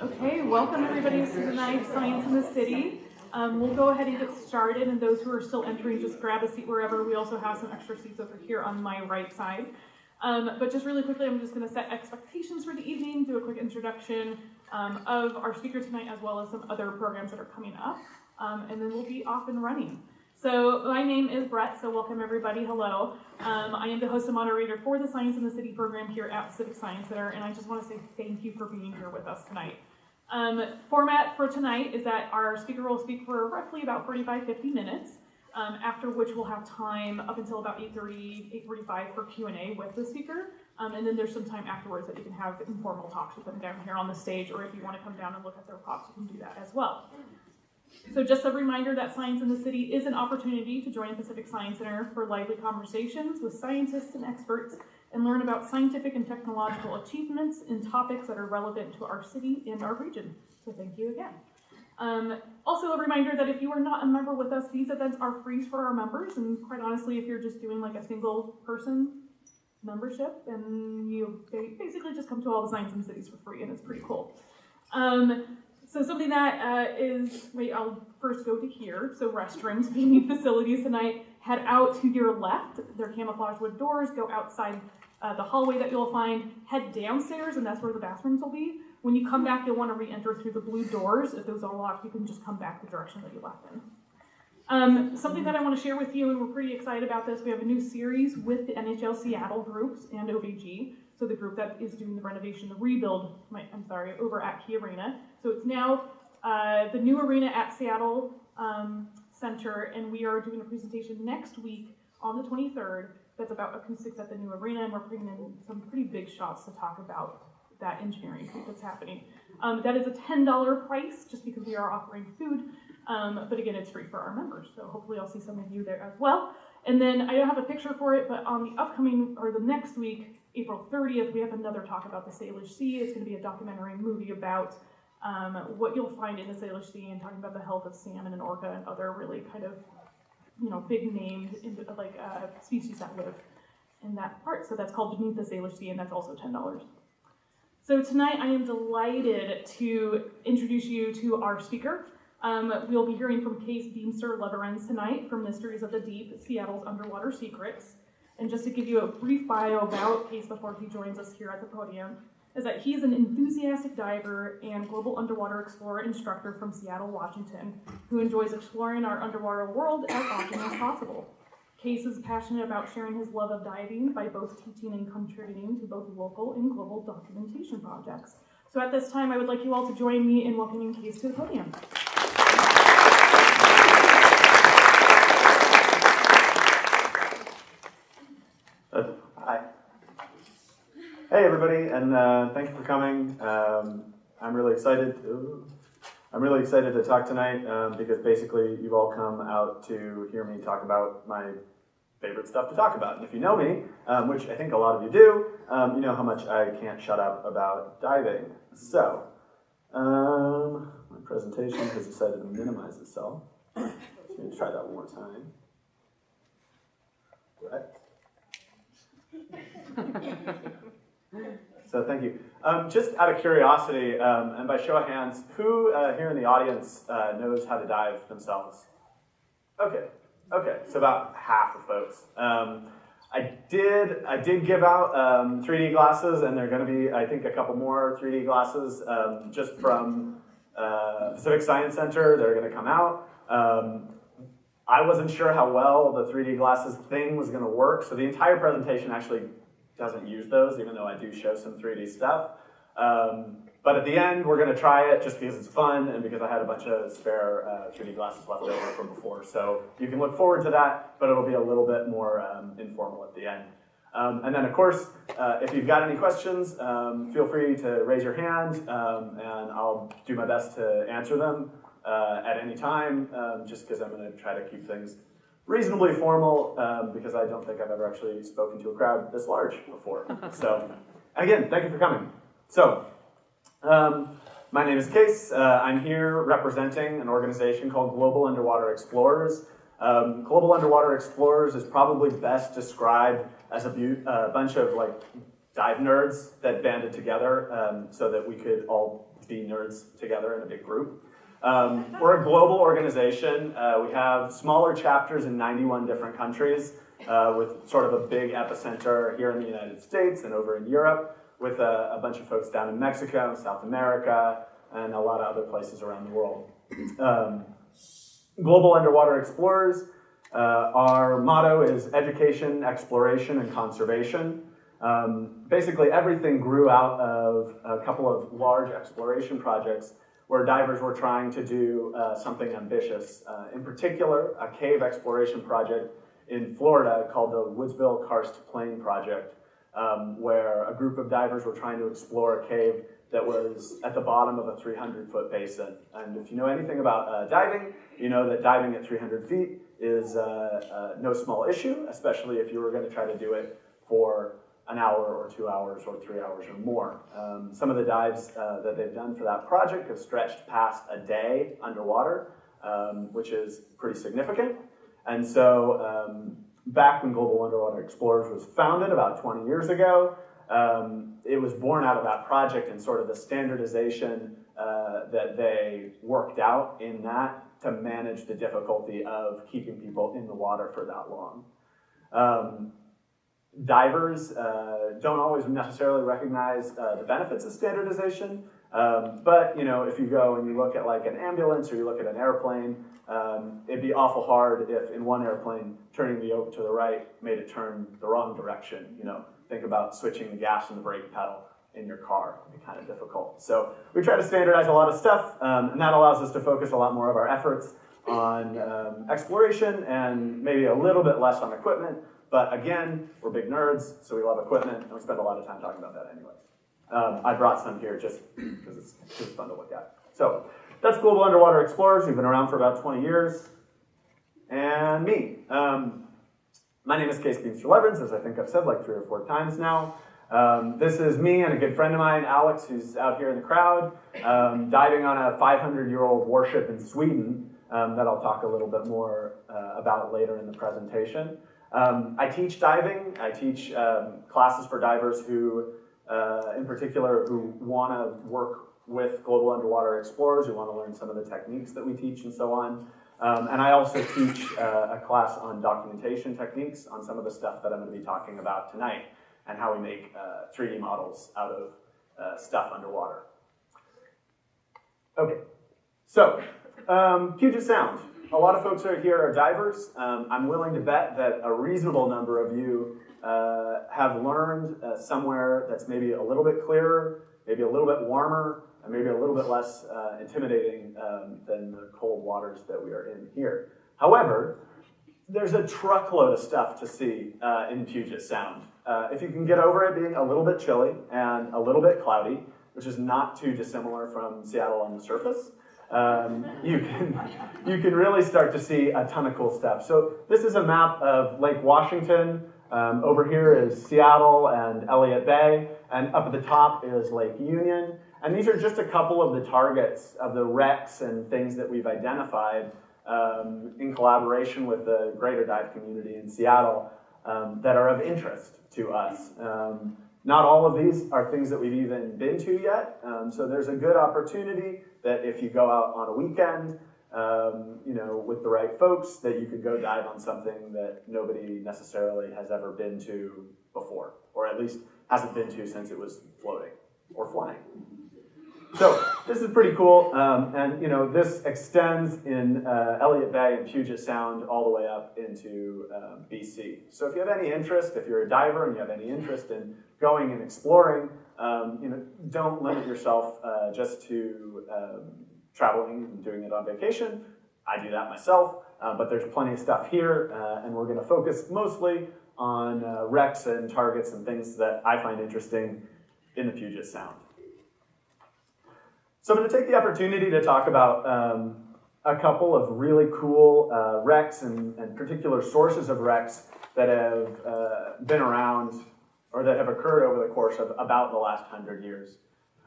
Okay, welcome everybody to tonight's Science in the City. We'll go ahead and get started, and those who are still entering, just grab a seat wherever. We also have some extra seats over here on my right side. But just really quickly, I'm just going to set expectations for the evening, do a quick introduction of our speaker tonight, as well as some other programs that are coming up, and then we'll be off and running. So my name is Brett, so welcome everybody, hello. I am the host and moderator for the Science in the City program here at Pacific Science Center, and I just want to say thank you for being here with us tonight. Format for tonight is that our speaker will speak for roughly about 45-50 minutes, after which we'll have time up until about 8:30, 8:45 for Q&A with the speaker, and then there's some time afterwards that you can have informal talks with them down here on the stage, or if you want to come down and look at their props, you can do that as well. So just a reminder that Science in the City is an opportunity to join Pacific Science Center for lively conversations with scientists and experts and learn about scientific and technological achievements in topics that are relevant to our city and our region. So thank you again. Also a reminder that if you are not a member with us, these events are free for our members, and quite honestly, if you're just doing like a single person membership, then you basically just come to all the Science in the Cities for free, and it's pretty cool. So something that I'll first go to here. So restrooms, if you need facilities tonight, head out to your left. They're camouflage wood doors. Go outside the hallway that you'll find. Head downstairs, and that's where the bathrooms will be. When you come back, you'll want to re-enter through the blue doors. If those are locked, you can just come back the direction that you left in. Something that I want to share with you, and we're pretty excited about this, we have a new series with the NHL Seattle groups and OVG. So the group that is doing the renovation, the rebuild, over at Key Arena. So it's now the new arena at Seattle Center, and we are doing a presentation next week on the 23rd that's about acoustics at the new arena, and we're bringing in some pretty big shots to talk about that engineering feat that's happening. That is a $10 price, just because we are offering food, but again, it's free for our members, so hopefully I'll see some of you there as well. And then I don't have a picture for it, but on the upcoming, or the next week, April 30th, we have another talk about the Salish Sea. It's going to be a documentary movie about what you'll find in the Salish Sea, and talking about the health of salmon and orca and other really kind of, big named species that live in that part. So that's called Beneath the Salish Sea, and that's also $10. So tonight I am delighted to introduce you to our speaker. We'll be hearing from Kees, Beemster, Leverenz tonight from Mysteries of the Deep, Seattle's Underwater Secrets. And just to give you a brief bio about Kees before he joins us here at the podium, is that he's an enthusiastic diver and global underwater explorer instructor from Seattle, Washington, who enjoys exploring our underwater world as often as possible. Kees is passionate about sharing his love of diving by both teaching and contributing to both local and global documentation projects. So at this time, I would like you all to join me in welcoming Kees to the podium. Hi. Hey everybody, and thank you for coming. I'm really excited to talk tonight because basically you've all come out to hear me talk about my favorite stuff to talk about. And if you know me, which I think a lot of you do, you know how much I can't shut up about diving. So, my presentation has decided to minimize itself. So let me try that one more time. Right. So thank you. Just out of curiosity, and by show of hands, who here in the audience knows how to dive themselves? Okay, so about half of folks. I did give out 3D glasses, and there are going to be, I think, a couple more 3D glasses just from Pacific Science Center. They're going to come out. I wasn't sure how well the 3D glasses thing was going to work, so the entire presentation actually doesn't use those, even though I do show some 3D stuff. But at the end, we're going to try it just because it's fun and because I had a bunch of spare 3D glasses left over from before. So you can look forward to that, but it'll be a little bit more informal at the end. And then, of course, if you've got any questions, feel free to raise your hand, and I'll do my best to answer them at any time, just because I'm going to try to keep things reasonably formal, because I don't think I've ever actually spoken to a crowd this large before. So, again, thank you for coming. So, my name is Kees. I'm here representing an organization called Global Underwater Explorers. Global Underwater Explorers is probably best described as a bunch of dive nerds that banded together so that we could all be nerds together in a big group. We're a global organization. We have smaller chapters in 91 different countries with sort of a big epicenter here in the United States and over in Europe with a bunch of folks down in Mexico, South America, and a lot of other places around the world. Global Underwater Explorers, our motto is education, exploration, and conservation. Basically, everything grew out of a couple of large exploration projects where divers were trying to do something ambitious. In particular, a cave exploration project in Florida called the Woodsville Karst Plain Project, where a group of divers were trying to explore a cave that was at the bottom of a 300-foot basin. And if you know anything about diving, you know that diving at 300 feet is no small issue, especially if you were going to try to do it for an hour or 2 hours or 3 hours or more. Some of the dives that they've done for that project have stretched past a day underwater, which is pretty significant. And so back when Global Underwater Explorers was founded about 20 years ago, it was born out of that project and sort of the standardization that they worked out in that to manage the difficulty of keeping people in the water for that long. Divers don't always necessarily recognize the benefits of standardization, but you know, if you go and you look at like an ambulance or you look at an airplane, it'd be awful hard if in one airplane turning the yoke to the right made it turn the wrong direction. You know, think about switching the gas and the brake pedal in your car. It'd be kind of difficult. So we try to standardize a lot of stuff, and that allows us to focus a lot more of our efforts on exploration and maybe a little bit less on equipment. But again, we're big nerds, so we love equipment, and we spend a lot of time talking about that anyways. I brought some here just because it's just fun to look at. So that's Global Underwater Explorers. We've been around for about 20 years. And me. My name is Kees Leverenz, as I think I've said like 3 or 4 times now. This is me and a good friend of mine, Alex, who's out here in the crowd, diving on a 500-year-old warship in Sweden that I'll talk a little bit more about later in the presentation. I teach diving. I teach classes for divers who, in particular, who want to work with Global Underwater Explorers, who want to learn some of the techniques that we teach and so on. And I also teach a class on documentation techniques on some of the stuff that I'm going to be talking about tonight and how we make 3D models out of stuff underwater. Okay, so Puget Sound. A lot of folks here are divers. I'm willing to bet that a reasonable number of you have learned somewhere that's maybe a little bit clearer, maybe a little bit warmer, and maybe a little bit less intimidating than the cold waters that we are in here. However, there's a truckload of stuff to see in Puget Sound. If you can get over it being a little bit chilly and a little bit cloudy, which is not too dissimilar from Seattle on the surface, you can really start to see a ton of cool stuff. So this is a map of Lake Washington. Over here is Seattle and Elliott Bay, and up at the top is Lake Union. And these are just a couple of the targets of the wrecks and things that we've identified in collaboration with the greater dive community in Seattle that are of interest to us. Not all of these are things that we've even been to yet, so there's a good opportunity that if you go out on a weekend, you know, with the right folks, that you could go dive on something that nobody necessarily has ever been to before, or at least hasn't been to since it was floating or flying. So this is pretty cool, and you know, this extends in Elliott Bay and Puget Sound all the way up into BC. So if you have any interest, if you're a diver and you have any interest in going and exploring, you know, don't limit yourself just to traveling and doing it on vacation. I do that myself, but there's plenty of stuff here, and we're going to focus mostly on wrecks and targets and things that I find interesting in the Puget Sound. So I'm going to take the opportunity to talk about a couple of really cool wrecks and particular sources of wrecks that have been around or that have occurred over the course of about the last 100 years.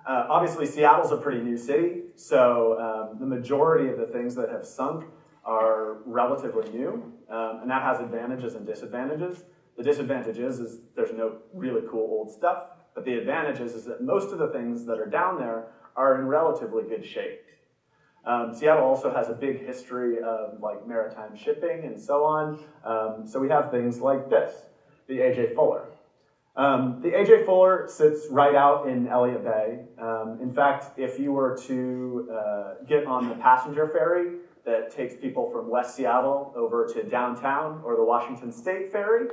Obviously, Seattle's a pretty new city, so the majority of the things that have sunk are relatively new, and that has advantages and disadvantages. The disadvantage is there's no really cool old stuff. But the advantage is that most of the things that are down there are in relatively good shape. Seattle also has a big history of like maritime shipping and so on. So we have things like this, the A.J. Fuller. The A.J. Fuller sits right out in Elliott Bay. In fact, if you were to get on the passenger ferry that takes people from West Seattle over to downtown, or the Washington State ferry,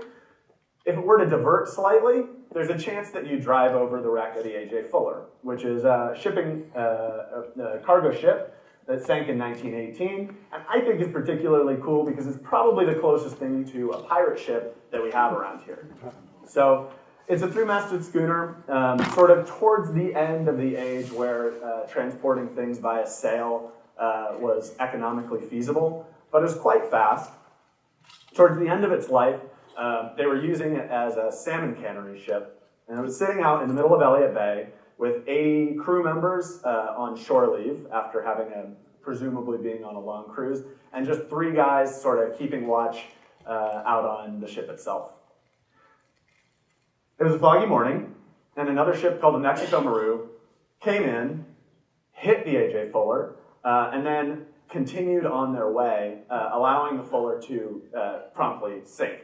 if it were to divert slightly, there's a chance that you drive over the wreck of the A.J. Fuller, which is a cargo ship that sank in 1918, and I think is particularly cool because it's probably the closest thing to a pirate ship that we have around here. So it's a three-masted schooner, sort of towards the end of the age where transporting things via sail was economically feasible, but it was quite fast. Towards the end of its life, they were using it as a salmon cannery ship, and it was sitting out in the middle of Elliott Bay with 80 crew members on shore leave after presumably being on a long cruise, and just 3 guys sort of keeping watch out on the ship itself. It was a foggy morning, and another ship called the Mexico Maru came in, hit the A.J. Fuller, and then continued on their way, allowing the Fuller to promptly sink.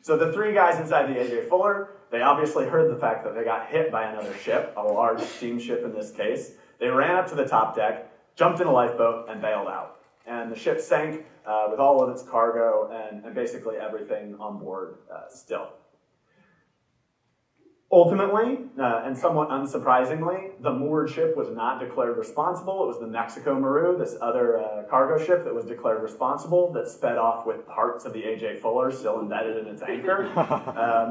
So the 3 guys inside the A.J. Fuller, they obviously heard the fact that they got hit by another ship, a large steamship in this case. They ran up to the top deck, jumped in a lifeboat, and bailed out. And the ship sank with all of its cargo and basically everything on board still. Ultimately, and somewhat unsurprisingly, the moored ship was not declared responsible. It was the Mexico Maru, this other cargo ship, that was declared responsible, that sped off with parts of the A.J. Fuller still embedded in its anchor.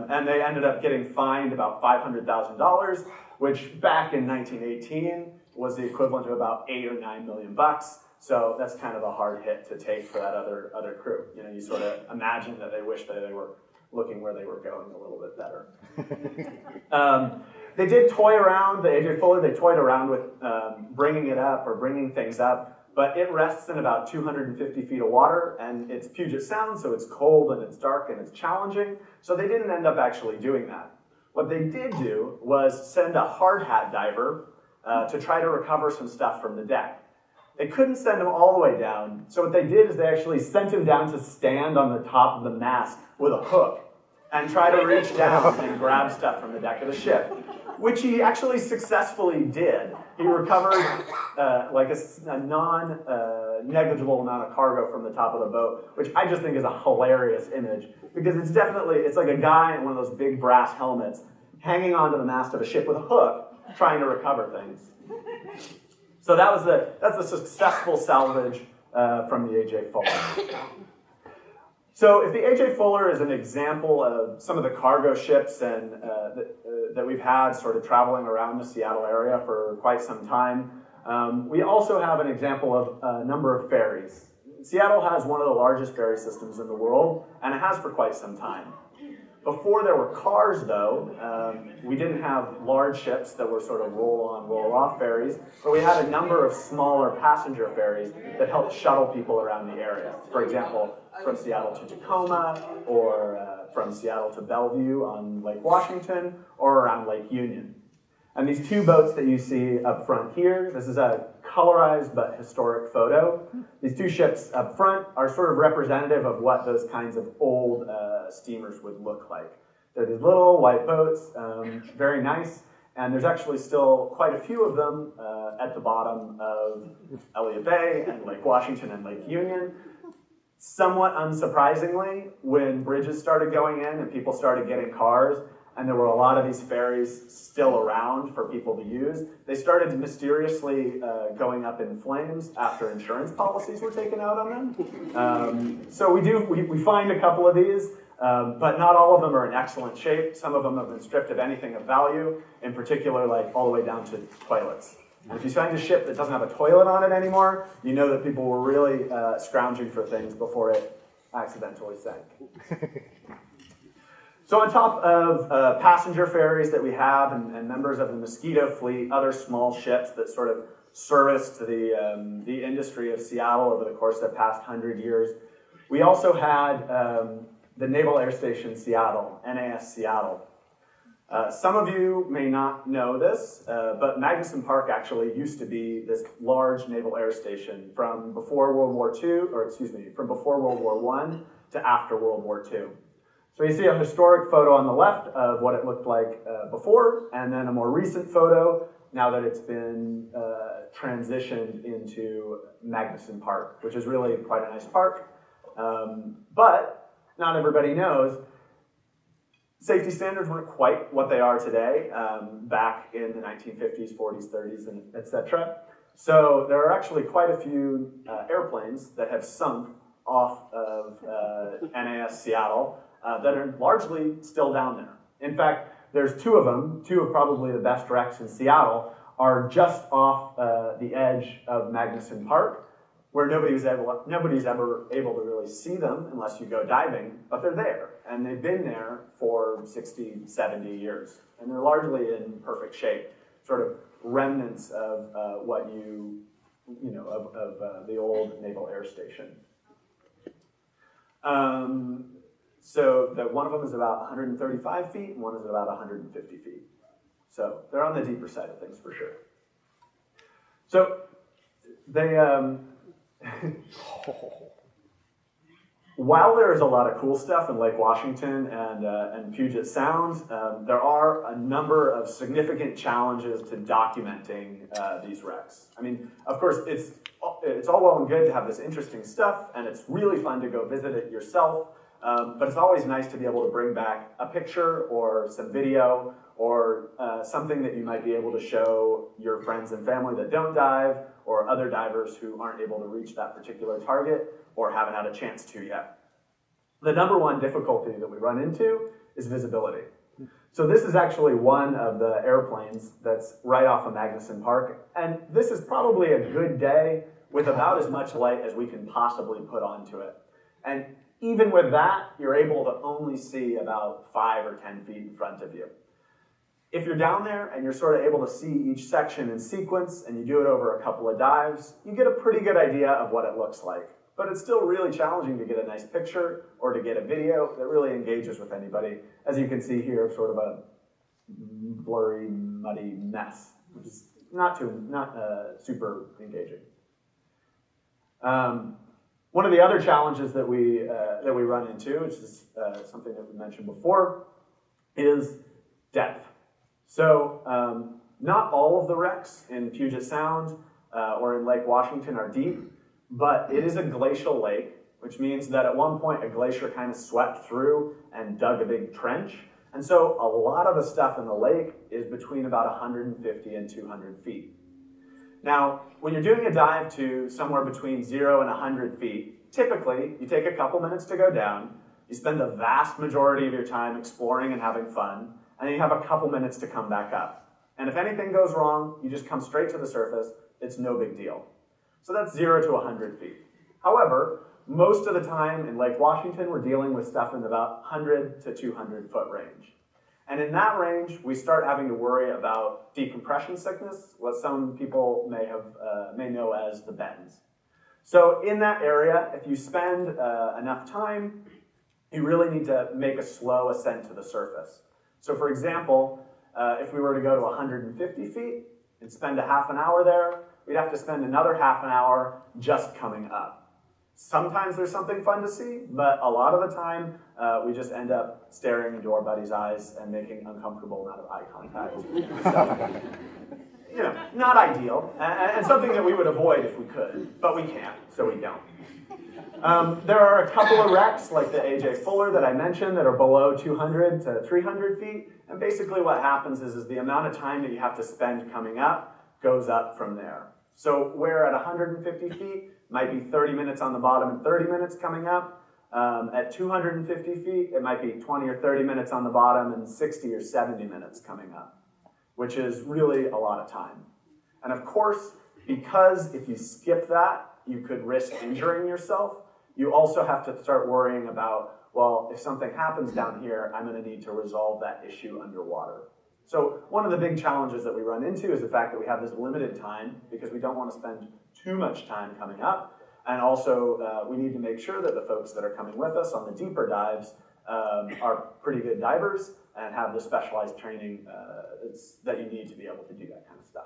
And they ended up getting fined about $500,000, which back in 1918 was the equivalent of about $8 or $9 million bucks. So that's kind of a hard hit to take for that other crew. You know, you sort of imagine that they wish that they were looking where they were going a little bit better. They did toy around, the A.J. Fuller, they toyed around with bringing it up or bringing things up, but it rests in about 250 feet of water, and it's Puget Sound, so it's cold and it's dark and it's challenging, so they didn't end up actually doing that. What they did do was send a hard hat diver to try to recover some stuff from the deck. They couldn't send him all the way down, so what they did is they actually sent him down to stand on the top of the mast with a hook and try to reach down and grab stuff from the deck of the ship, which he actually successfully did. He recovered like a non-negligible amount of cargo from the top of the boat, which I just think is a hilarious image, because it's like a guy in one of those big brass helmets hanging onto the mast of a ship with a hook, trying to recover things. So that's the successful salvage from the A.J. Fuller. So if the A.J. Fuller is an example of some of the cargo ships and that we've had sort of traveling around the Seattle area for quite some time, we also have an example of a number of ferries. Seattle has one of the largest ferry systems in the world, and it has for quite some time. Before there were cars, though, we didn't have large ships that were sort of roll-on, roll-off ferries, but we had a number of smaller passenger ferries that helped shuttle people around the area. For example, from Seattle to Tacoma, or from Seattle to Bellevue on Lake Washington, or around Lake Union. And these 2 boats that you see up front here, this is a colorized but historic photo. These 2 ships up front are sort of representative of what those kinds of old steamers would look like. They're these little white boats, very nice, and there's actually still quite a few of them at the bottom of Elliott Bay and Lake Washington and Lake Union. Somewhat unsurprisingly, when bridges started going in and people started getting cars, and there were a lot of these ferries still around for people to use, they started mysteriously going up in flames after insurance policies were taken out on them. So we find a couple of these, but not all of them are in excellent shape. Some of them have been stripped of anything of value, in particular, like all the way down to toilets. And if you find a ship that doesn't have a toilet on it anymore, you know that people were really scrounging for things before it accidentally sank. So on top of passenger ferries that we have and members of the Mosquito Fleet, other small ships that sort of serviced the industry of Seattle over the course of the past 100 years, we also had the Naval Air Station Seattle, NAS Seattle. Some of you may not know this, but Magnuson Park actually used to be this large naval air station from before World War II, or excuse me, from before World War I to after World War II. So you see a historic photo on the left of what it looked like before, and then a more recent photo now that it's been transitioned into Magnuson Park, which is really quite a nice park. But not everybody knows, safety standards weren't quite what they are today back in the 1950s, 40s, 30s, and etc. So there are actually quite a few airplanes that have sunk off of NAS Seattle that are largely still down there. In fact, there's two of them, two of probably the best wrecks in Seattle, are just off the edge of Magnuson Park, where nobody's ever able to really see them unless you go diving, but they're there, and they've been there for 60, 70 years, and they're largely in perfect shape, sort of remnants of what of the old Naval Air Station. So one of them is about 135 feet, and one is about 150 feet. So they're on the deeper side of things for sure. So they, while there is a lot of cool stuff in Lake Washington and Puget Sound, there are a number of significant challenges to documenting these wrecks. I mean, of course, it's all well and good to have this interesting stuff, and it's really fun to go visit it yourself. But it's always nice to be able to bring back a picture or some video or something that you might be able to show your friends and family that don't dive or other divers who aren't able to reach that particular target or haven't had a chance to yet. The number one difficulty that we run into is visibility. So this is actually one of the airplanes that's right off of Magnuson Park, and this is probably a good day with about as much light as we can possibly put onto it. And even with that, you're able to only see about 5 or 10 feet in front of you. If you're down there and you're sort of able to see each section in sequence and you do it over a couple of dives, you get a pretty good idea of what it looks like. But it's still really challenging to get a nice picture or to get a video that really engages with anybody. As you can see here, sort of a blurry, muddy mess, which is not super engaging. One of the other challenges that we run into, which is something that we mentioned before, is depth. So not all of the wrecks in Puget Sound or in Lake Washington are deep, but it is a glacial lake, which means that at one point a glacier kind of swept through and dug a big trench. And so a lot of the stuff in the lake is between about 150 and 200 feet. Now, when you're doing a dive to somewhere between 0 and 100 feet, typically you take a couple minutes to go down, you spend the vast majority of your time exploring and having fun, and then you have a couple minutes to come back up. And if anything goes wrong, you just come straight to the surface, it's no big deal. So that's 0 to 100 feet. However, most of the time in Lake Washington, we're dealing with stuff in about 100 to 200 foot range. And in that range, we start having to worry about decompression sickness, what some people may know as the bends. So in that area, if you spend enough time, you really need to make a slow ascent to the surface. So for example, if we were to go to 150 feet and spend a half an hour there, we'd have to spend another half an hour just coming up. Sometimes there's something fun to see, but a lot of the time, we just end up staring into our buddy's eyes and making uncomfortable amount of eye contact. So, not ideal, and something that we would avoid if we could, but we can't, so we don't. There are a couple of wrecks, like the A.J. Fuller that I mentioned, that are below 200 to 300 feet, and basically what happens is the amount of time that you have to spend coming up goes up from there. So where at 150 feet, might be 30 minutes on the bottom and 30 minutes coming up. At 250 feet, it might be 20 or 30 minutes on the bottom and 60 or 70 minutes coming up, which is really a lot of time. And of course, because if you skip that, you could risk injuring yourself, you also have to start worrying about, well, if something happens down here, I'm going to need to resolve that issue underwater. So one of the big challenges that we run into is the fact that we have this limited time because we don't want to spend too much time coming up. And also, we need to make sure that the folks that are coming with us on the deeper dives are pretty good divers and have the specialized training that you need to be able to do that kind of stuff.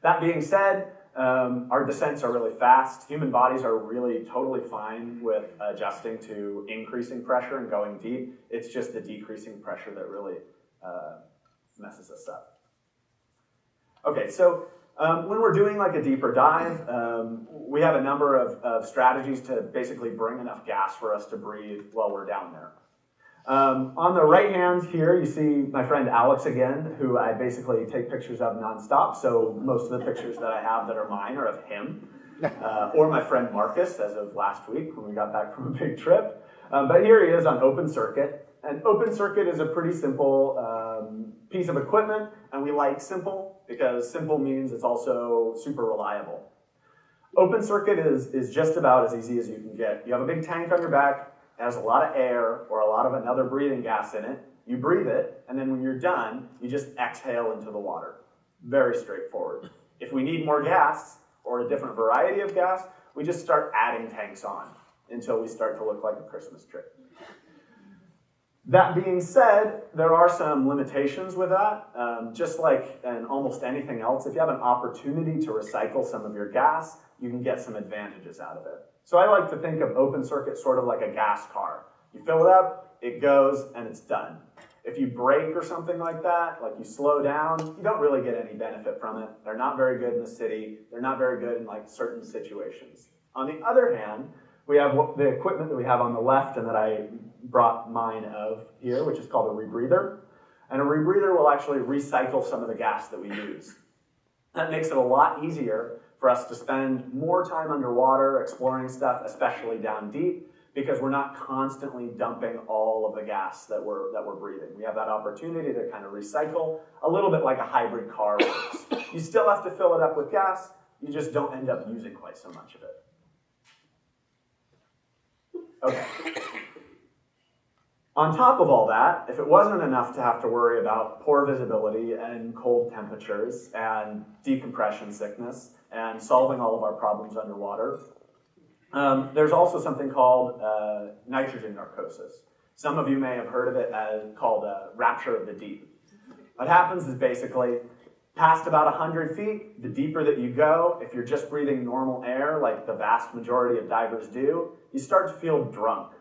That being said, our descents are really fast. Human bodies are really totally fine with adjusting to increasing pressure and going deep. It's just the decreasing pressure that really messes us up. Okay, so when we're doing like a deeper dive, we have a number of strategies to basically bring enough gas for us to breathe while we're down there. On the right hand here, you see my friend Alex again, who I basically take pictures of nonstop. So most of the pictures that I have that are mine are of him. Or my friend Marcus, as of last week when we got back from a big trip. But here he is on open circuit. And open circuit is a pretty simple piece of equipment, and we like simple because simple means it's also super reliable. Open circuit is just about as easy as you can get. You have a big tank on your back. It has a lot of air or a lot of another breathing gas in it. You breathe it, and then when you're done, you just exhale into the water. Very straightforward. If we need more gas or a different variety of gas, we just start adding tanks on until we start to look like a Christmas tree. That being said, there are some limitations with that. Just like in almost anything else, if you have an opportunity to recycle some of your gas, you can get some advantages out of it. So I like to think of open circuit sort of like a gas car. You fill it up, it goes, and it's done. If you brake or something like that, like you slow down, you don't really get any benefit from it. They're not very good in the city. They're not very good in like certain situations. On the other hand, we have the equipment that we have on the left and that I brought mine of here, which is called a rebreather. And a rebreather will actually recycle some of the gas that we use. That makes it a lot easier for us to spend more time underwater exploring stuff, especially down deep, because we're not constantly dumping all of the gas that we're breathing. We have that opportunity to kind of recycle, a little bit like a hybrid car works. You still have to fill it up with gas, you just don't end up using quite so much of it. Okay. On top of all that, if it wasn't enough to have to worry about poor visibility and cold temperatures and decompression sickness and solving all of our problems underwater, there's also something called nitrogen narcosis. Some of you may have heard of it as called rapture of the deep. What happens is basically, past about 100 feet, the deeper that you go, if you're just breathing normal air like the vast majority of divers do, you start to feel drunk.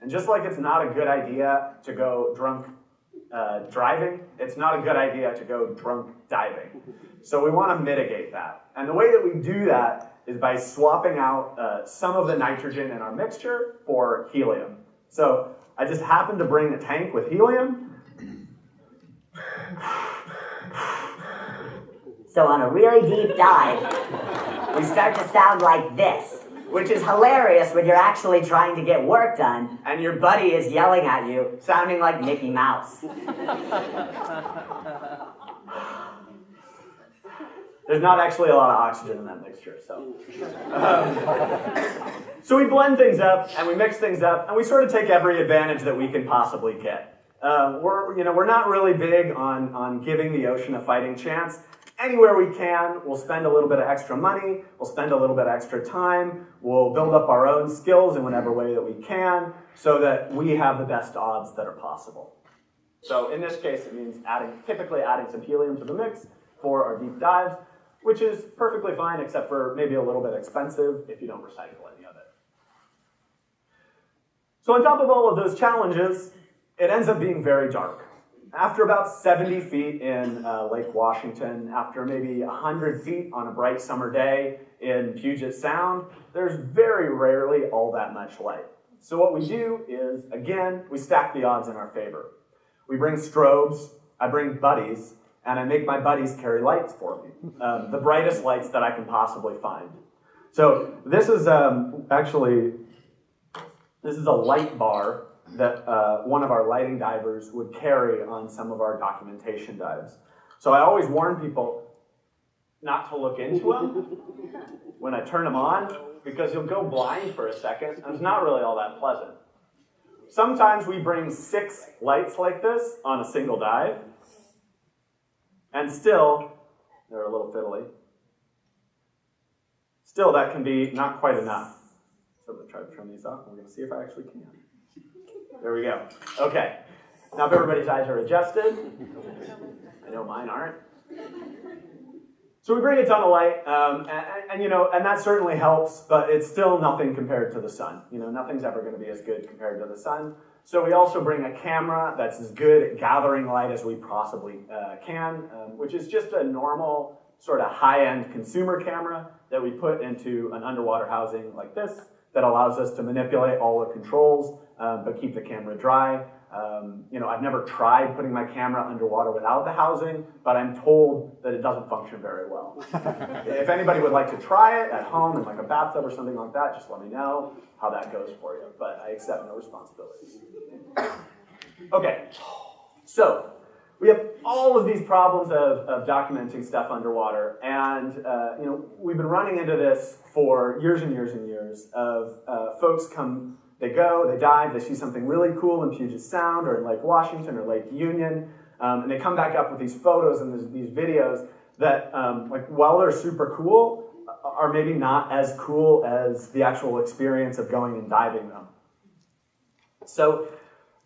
And just like it's not a good idea to go drunk driving, it's not a good idea to go drunk diving. So we want to mitigate that. And the way that we do that is by swapping out some of the nitrogen in our mixture for helium. So I just happened to bring a tank with helium. So on a really deep dive, we start to sound like this, which is hilarious when you're actually trying to get work done and your buddy is yelling at you, sounding like Mickey Mouse. There's not actually a lot of oxygen in that mixture, so. So we blend things up and we mix things up and we sort of take every advantage that we can possibly get. We're not really big on giving the ocean a fighting chance. Anywhere we can, we'll spend a little bit of extra money, we'll spend a little bit of extra time, we'll build up our own skills in whatever way that we can so that we have the best odds that are possible. So in this case, it means typically adding some helium to the mix for our deep dives, which is perfectly fine except for maybe a little bit expensive if you don't recycle any of it. So on top of all of those challenges, it ends up being very dark. After about 70 feet in Lake Washington, after maybe 100 feet on a bright summer day in Puget Sound, there's very rarely all that much light. So what we do is, again, we stack the odds in our favor. We bring strobes, I bring buddies, and I make my buddies carry lights for me. The brightest lights that I can possibly find. So this is this is a light bar that one of our lighting divers would carry on some of our documentation dives. So I always warn people not to look into them when I turn them on, because you'll go blind for a second, and it's not really all that pleasant. Sometimes we bring 6 lights like this on a single dive, and still, they're a little fiddly. Still, that can be not quite enough. So I'm going to try to turn these off, and we're going to see if I actually can. There we go. Okay. Now if everybody's eyes are adjusted, I know mine aren't. So we bring a ton of light, and that certainly helps, but it's still nothing compared to the sun. Nothing's ever going to be as good compared to the sun. So we also bring a camera that's as good at gathering light as we possibly can, which is just a normal sort of high-end consumer camera that we put into an underwater housing like this that allows us to manipulate all the controls, but keep the camera dry. I've never tried putting my camera underwater without the housing, but I'm told that it doesn't function very well. If anybody would like to try it at home in like a bathtub or something like that, just let me know how that goes for you, but I accept no responsibilities. Okay, so we have all of these problems of documenting stuff underwater, and we've been running into this for years and years and years of folks come. They go, they dive, they see something really cool in Puget Sound or in Lake Washington or Lake Union, and they come back up with these photos and these videos that, while they're super cool, are maybe not as cool as the actual experience of going and diving them. So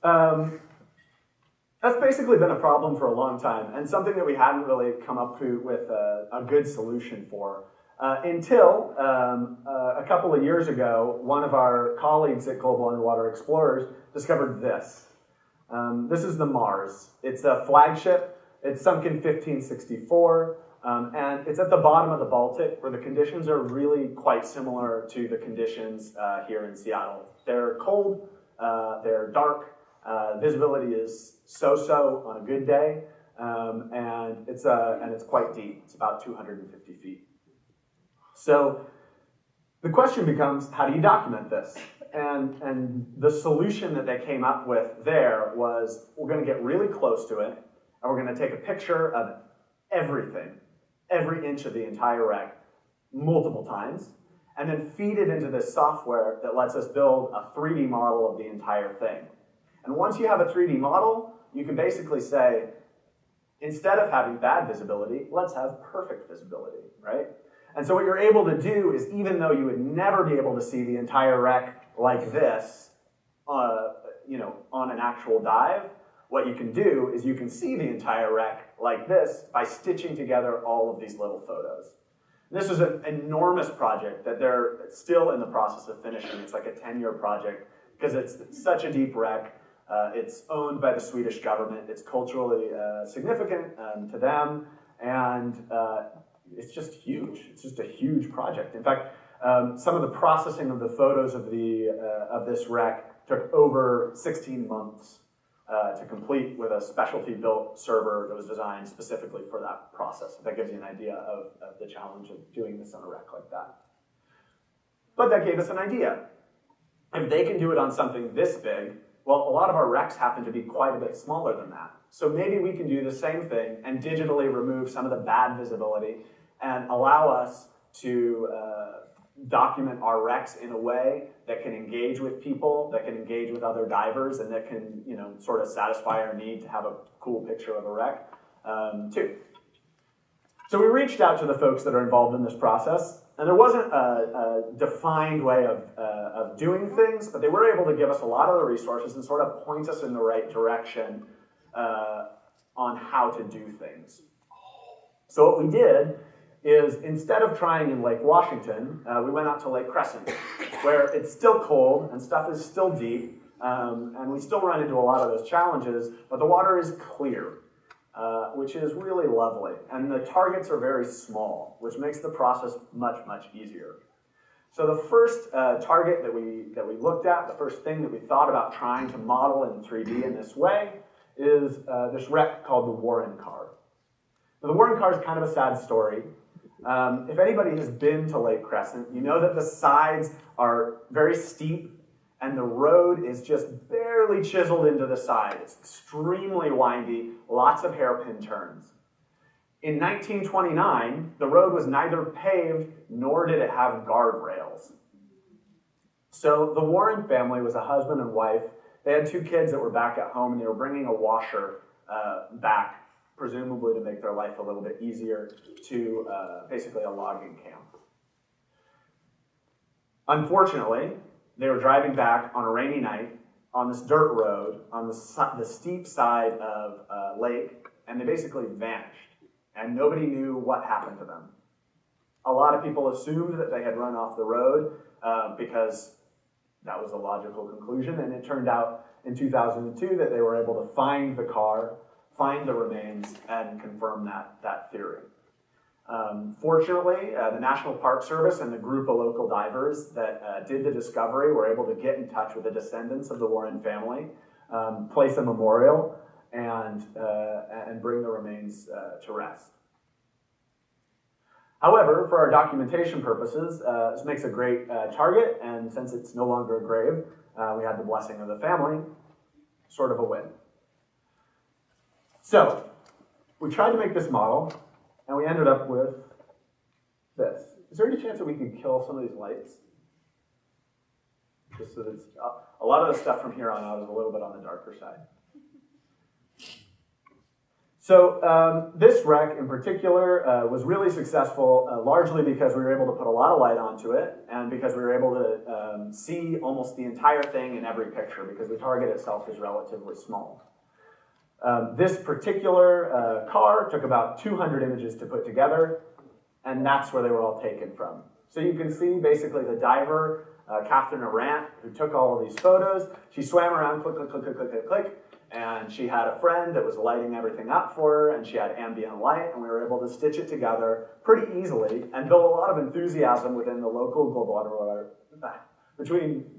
that's basically been a problem for a long time, and something that we hadn't really come up with a good solution for. Until a couple of years ago, one of our colleagues at Global Underwater Explorers discovered this. This is the Mars. It's a flagship. It's sunk in 1564, and it's at the bottom of the Baltic, where the conditions are really quite similar to the conditions here in Seattle. They're cold, they're dark, visibility is so-so on a good day, and it's quite deep. It's about 250 feet. So the question becomes, how do you document this? And the solution that they came up with there was, we're going to get really close to it, and we're going to take a picture of everything, every inch of the entire wreck, multiple times, and then feed it into this software that lets us build a 3D model of the entire thing. And once you have a 3D model, you can basically say, instead of having bad visibility, let's have perfect visibility, right? And so what you're able to do is, even though you would never be able to see the entire wreck like this, on an actual dive, what you can do is you can see the entire wreck like this by stitching together all of these little photos. And this is an enormous project that they're still in the process of finishing. It's like a 10-year project because it's such a deep wreck. It's owned by the Swedish government. It's culturally significant to them, and it's just huge. It's just a huge project. In fact, some of the processing of the photos of this wreck took over 16 months to complete with a specialty-built server that was designed specifically for that process. That gives you an idea of the challenge of doing this on a wreck like that. But that gave us an idea. If they can do it on something this big, well, a lot of our wrecks happen to be quite a bit smaller than that. So maybe we can do the same thing and digitally remove some of the bad visibility and allow us to document our wrecks in a way that can engage with people, that can engage with other divers, and that can, sort of satisfy our need to have a cool picture of a wreck, too. So we reached out to the folks that are involved in this process, and there wasn't a defined way of doing things, but they were able to give us a lot of the resources and sort of point us in the right direction on how to do things. So what we did is, instead of trying in Lake Washington, we went out to Lake Crescent, where it's still cold and stuff is still deep, and we still run into a lot of those challenges, but the water is clear, which is really lovely. And the targets are very small, which makes the process much, much easier. So the first target that we looked at, the first thing that we thought about trying to model in 3D in this way, is this wreck called the Warren Car. Now, the Warren Car is kind of a sad story. If anybody has been to Lake Crescent, you know that the sides are very steep and the road is just barely chiseled into the side. It's extremely windy, lots of hairpin turns. In 1929, the road was neither paved nor did it have guardrails. So the Warren family was a husband and wife. They had 2 kids that were back at home, and they were bringing a washer back, presumably to make their life a little bit easier, to basically a logging camp. Unfortunately, they were driving back on a rainy night on this dirt road on the steep side of a lake, and they basically vanished, and nobody knew what happened to them. A lot of people assumed that they had run off the road because that was a logical conclusion, and it turned out in 2002 that they were able to find the car, find the remains, and confirm that theory. Fortunately, the National Park Service and the group of local divers that did the discovery were able to get in touch with the descendants of the Warren family, place a memorial, and bring the remains to rest. However, for our documentation purposes, this makes a great target, and since it's no longer a grave, we had the blessing of the family, sort of a win. So, we tried to make this model, and we ended up with this. Is there any chance that we could kill some of these lights? Just so that it's, a lot of the stuff from here on out is a little bit on the darker side. So this wreck in particular was really successful, largely because we were able to put a lot of light onto it, and because we were able to see almost the entire thing in every picture, because the target itself is relatively small. This particular car took about 200 images to put together, and that's where they were all taken from. So you can see basically the diver, Catherine Arant, who took all of these photos. She swam around, click, click, click, click, click, click, click, and she had a friend that was lighting everything up for her, and she had ambient light, and we were able to stitch it together pretty easily and build a lot of enthusiasm within the local global underwater,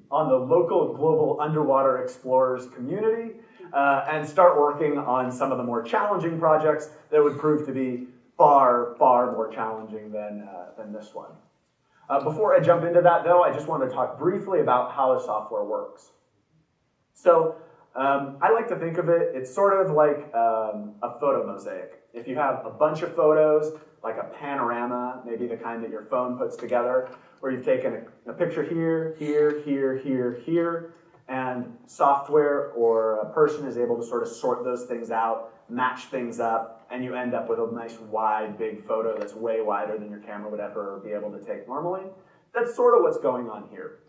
on the local global underwater explorers community, and start working on some of the more challenging projects that would prove to be far, far more challenging than this one. Before I jump into that, though, I just want to talk briefly about how the software works. So, I like to think of it, it's sort of like a photo mosaic. If you have a bunch of photos, like a panorama, maybe the kind that your phone puts together, where you've taken a picture here, here, here, here, here, and software or a person is able to sort of sort those things out, match things up, and you end up with a nice wide, big photo that's way wider than your camera would ever be able to take normally. That's sort of what's going on here.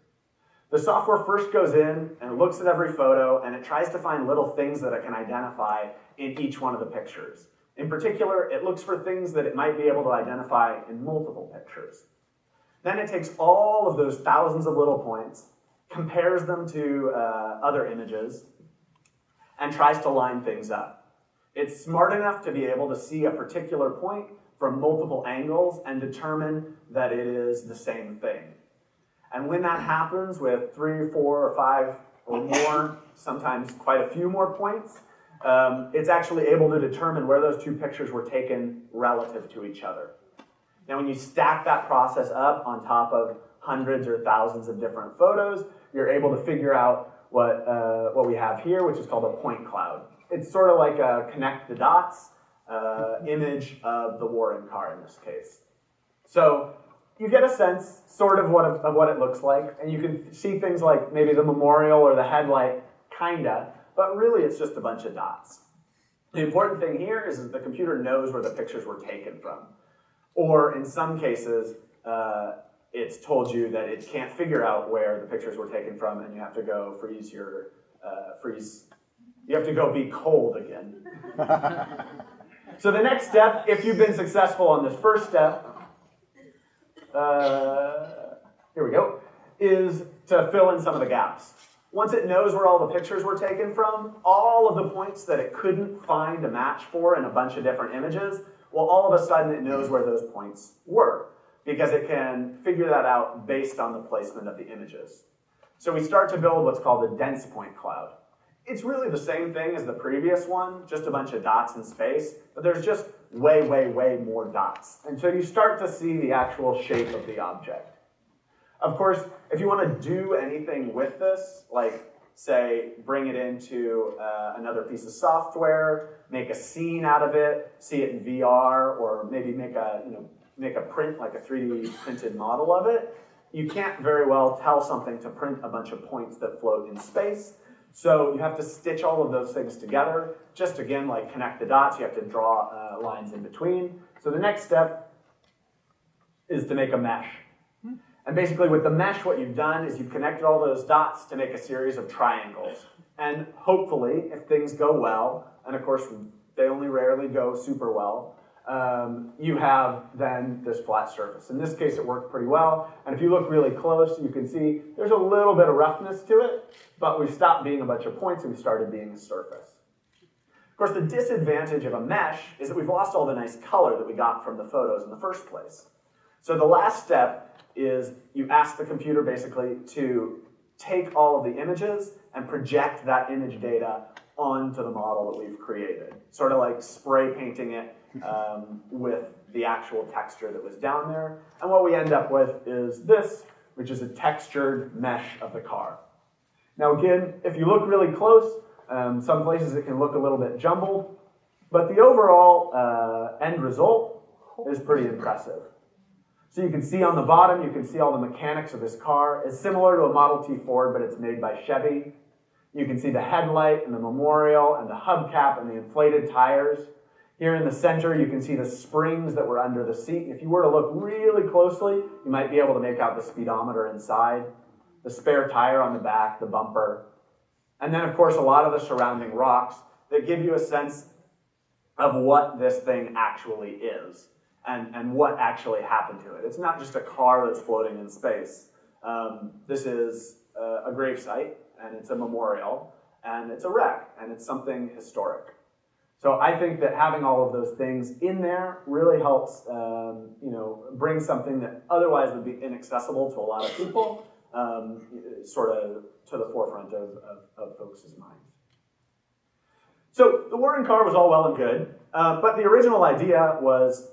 The software first goes in and looks at every photo, and it tries to find little things that it can identify in each one of the pictures. In particular, it looks for things that it might be able to identify in multiple pictures. Then it takes all of those thousands of little points, compares them to other images, and tries to line things up. It's smart enough to be able to see a particular point from multiple angles and determine that it is the same thing. And when that happens with 3, 4, or 5 or more, sometimes quite a few more points, it's actually able to determine where those two pictures were taken relative to each other. Now, when you stack that process up on top of hundreds or thousands of different photos, you're able to figure out what we have here, which is called a point cloud. It's sort of like a connect the dots image of the Warren car in this case. So you get a sense, sort of, of what it looks like, and you can see things like maybe the memorial or the headlight, kinda, but really it's just a bunch of dots. The important thing here is that the computer knows where the pictures were taken from. Or in some cases, it's told you that it can't figure out where the pictures were taken from, and you have to go you have to go be cold again. So the next step, if you've been successful on this first step, here we go, is to fill in some of the gaps. Once it knows where all the pictures were taken from, all of the points that it couldn't find a match for in a bunch of different images, well, all of a sudden it knows where those points were, because it can figure that out based on the placement of the images. So we start to build what's called a dense point cloud. It's really the same thing as the previous one, just a bunch of dots in space, but there's just way, way, way more dots. And so you start to see the actual shape of the object. Of course, if you want to do anything with this, like, say, bring it into another piece of software, make a scene out of it, see it in VR, or maybe make a print, like a 3D printed model of it, you can't very well tell something to print a bunch of points that float in space. So you have to stitch all of those things together. Just again, like connect the dots, you have to draw lines in between. So the next step is to make a mesh. And basically with the mesh, what you've done is you've connected all those dots to make a series of triangles. And hopefully, if things go well, and of course they only rarely go super well, you have then this flat surface. In this case, it worked pretty well. And if you look really close, you can see there's a little bit of roughness to it, but we stopped being a bunch of points and we started being a surface. Of course, the disadvantage of a mesh is that we've lost all the nice color that we got from the photos in the first place. So the last step is you ask the computer basically to take all of the images and project that image data onto the model that we've created, sort of like spray painting it with the actual texture that was down there. And what we end up with is this, which is a textured mesh of the car. Now again, if you look really close, some places it can look a little bit jumbled, but the overall end result is pretty impressive. So you can see on the bottom, you can see all the mechanics of this car. It's similar to a Model T Ford, but it's made by Chevy. You can see the headlight and the memorial and the hubcap and the inflated tires. Here in the center, you can see the springs that were under the seat. If you were to look really closely, you might be able to make out the speedometer inside, the spare tire on the back, the bumper, and then, of course, a lot of the surrounding rocks that give you a sense of what this thing actually is and what actually happened to it. It's not just a car that's floating in space. This is a gravesite, and it's a memorial, and it's a wreck, and it's something historic. So I think that having all of those things in there really helps bring something that otherwise would be inaccessible to a lot of people sort of to the forefront of folks' minds. So the Warren car was all well and good, but the original idea was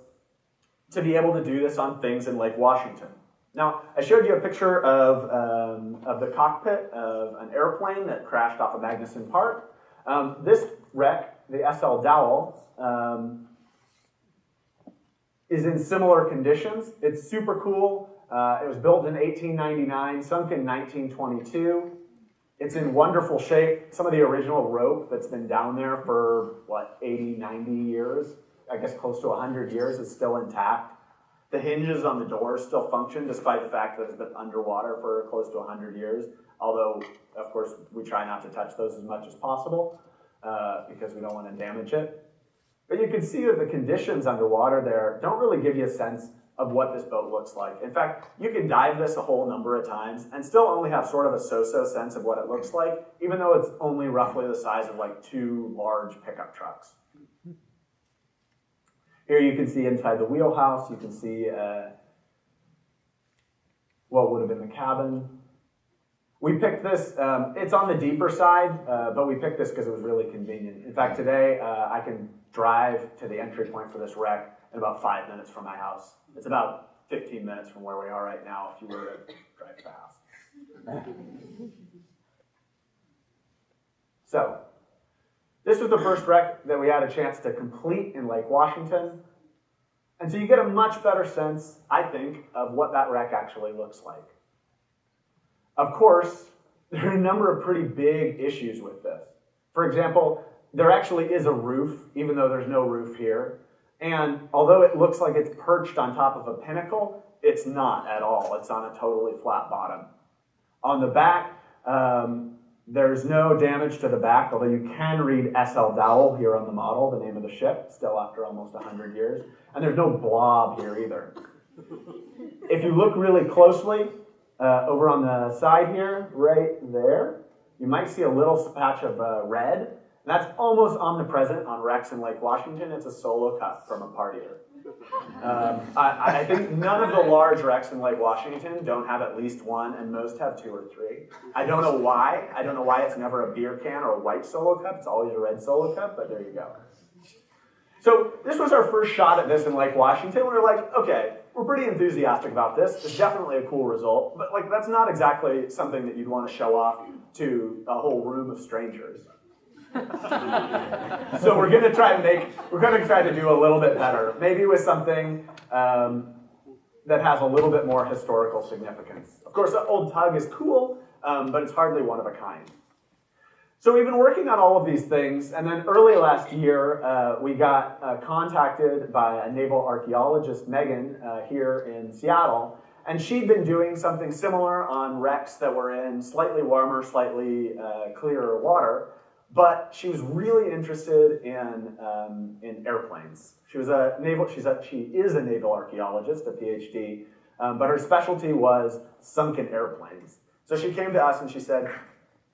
to be able to do this on things in Lake Washington. Now, I showed you a picture of the cockpit of an airplane that crashed off of Magnuson Park. This wreck, the SL Dowell, is in similar conditions. It's super cool. It was built in 1899, sunk in 1922. It's in wonderful shape. Some of the original rope that's been down there for, 80, 90 years, I guess close to 100 years, is still intact. The hinges on the doors still function, despite the fact that it's been underwater for close to 100 years. Although, of course, we try not to touch those as much as possible because we don't want to damage it. But you can see that the conditions underwater there don't really give you a sense of what this boat looks like. In fact, you can dive this a whole number of times and still only have sort of a so-so sense of what it looks like, even though it's only roughly the size of like 2 large pickup trucks. Here you can see inside the wheelhouse, you can see what would have been the cabin. We picked this, it's on the deeper side, but we picked this because it was really convenient. In fact, today I can drive to the entry point for this wreck in about 5 minutes from my house. It's about 15 minutes from where we are right now if you were to drive fast. So, this was the first wreck that we had a chance to complete in Lake Washington. And so you get a much better sense, I think, of what that wreck actually looks like. Of course, there are a number of pretty big issues with this. For example, there actually is a roof, even though there's no roof here. And although it looks like it's perched on top of a pinnacle, it's not at all. It's on a totally flat bottom. On the back, there's no damage to the back, although you can read SL Dowell here on the model, the name of the ship, still after almost 100 years. And there's no blob here either. If you look really closely, over on the side here, right there, you might see a little patch of red. That's almost omnipresent on wrecks in Lake Washington. It's a solo cut from a partier. I think none of the large wrecks in Lake Washington don't have at least one, and most have 2 or 3. I don't know why. I don't know why it's never a beer can or a white solo cup. It's always a red solo cup, but there you go. So this was our first shot at this in Lake Washington. We were like, okay, we're pretty enthusiastic about this. It's definitely a cool result, but like that's not exactly something that you'd want to show off to a whole room of strangers. So we're gonna try to do a little bit better, maybe with something that has a little bit more historical significance. Of course, the old tug is cool, but it's hardly one of a kind. So we've been working on all of these things, and then early last year, we got contacted by a naval archaeologist, Megan, here in Seattle, And she'd been doing something similar on wrecks that were in slightly warmer, slightly clearer water, but she was really interested in airplanes. She is a naval archaeologist, a PhD, but her specialty was sunken airplanes. So she came to us and she said,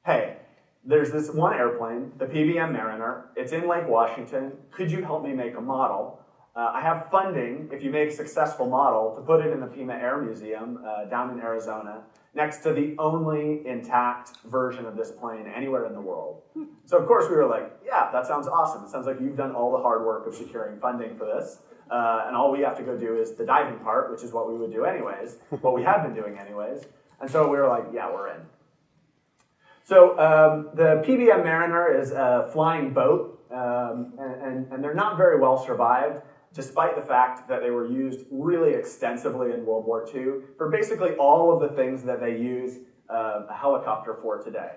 hey, there's this one airplane, the Pbm Mariner. It's in Lake Washington. Could you help me make a model? I have funding, if you make a successful model, to put it in the Pima Air Museum down in Arizona, next to the only intact version of this plane anywhere in the world. So of course we were like, yeah, that sounds awesome. It sounds like you've done all the hard work of securing funding for this. And all we have to go do is the diving part, which is what we would do anyways, what we had been doing anyways. And so we were like, yeah, we're in. So the Pbm Mariner is a flying boat, and they're not very well survived, despite the fact that they were used really extensively in World War II for basically all of the things that they use a helicopter for today.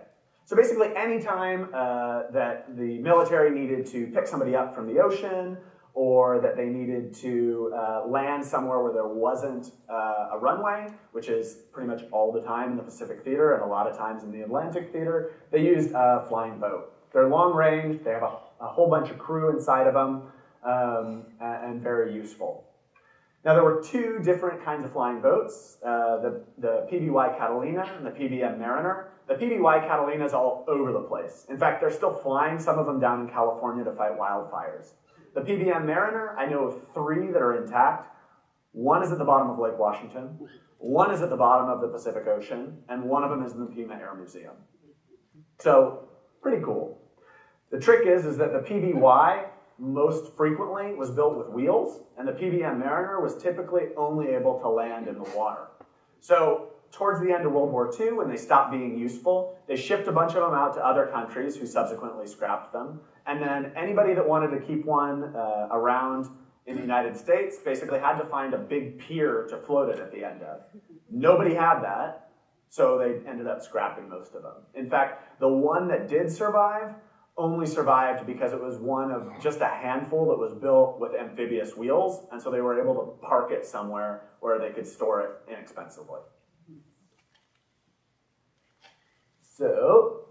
So basically anytime that the military needed to pick somebody up from the ocean, or that they needed to land somewhere where there wasn't a runway, which is pretty much all the time in the Pacific Theater and a lot of times in the Atlantic Theater, they used a flying boat. They're long range, they have a whole bunch of crew inside of them, and very useful. Now there were two different kinds of flying boats, the Pby Catalina and the Pbm Mariner. The Pby Catalina is all over the place. In fact, they're still flying some of them down in California to fight wildfires. The Pbm Mariner, I know of 3 that are intact. One is at the bottom of Lake Washington, one is at the bottom of the Pacific Ocean, and one of them is in the Pima Air Museum. So, pretty cool. The trick is that the Pby most frequently was built with wheels, and the Pbm Mariner was typically only able to land in the water. So, towards the end of World War II, when they stopped being useful, they shipped a bunch of them out to other countries who subsequently scrapped them. And then anybody that wanted to keep one around in the United States basically had to find a big pier to float it at the end of. Nobody had that, so they ended up scrapping most of them. In fact, the one that did survive only survived because it was one of just a handful that was built with amphibious wheels, and so they were able to park it somewhere where they could store it inexpensively. So,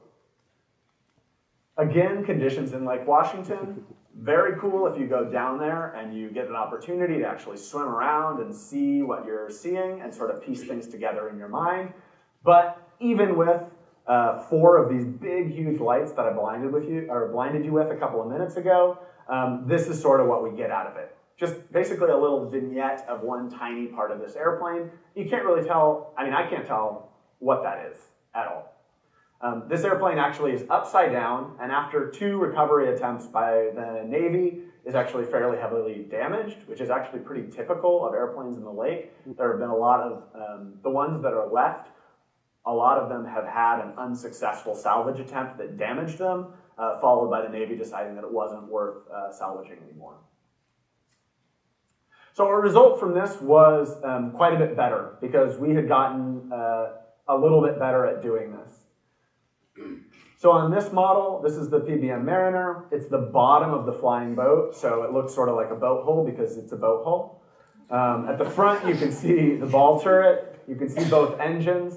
again, conditions in Lake Washington, very cool if you go down there and you get an opportunity to actually swim around and see what you're seeing and sort of piece things together in your mind. But even with 4 of these big, huge lights that I blinded you with a couple of minutes ago, this is sort of what we get out of it. Just basically a little vignette of one tiny part of this airplane. You can't really tell, I mean, I can't tell what that is at all. This airplane actually is upside down, and after 2 recovery attempts by the Navy, is actually fairly heavily damaged, which is actually pretty typical of airplanes in the lake. There have been a lot of, the ones that are left, a lot of them have had an unsuccessful salvage attempt that damaged them, followed by the Navy deciding that it wasn't worth salvaging anymore. So our result from this was quite a bit better, because we had gotten a little bit better at doing this. So on this model, this is the Pbm Mariner. It's the bottom of the flying boat, so it looks sort of like a boat hull because it's a boat hull. At the front, you can see the ball turret. You can see both engines.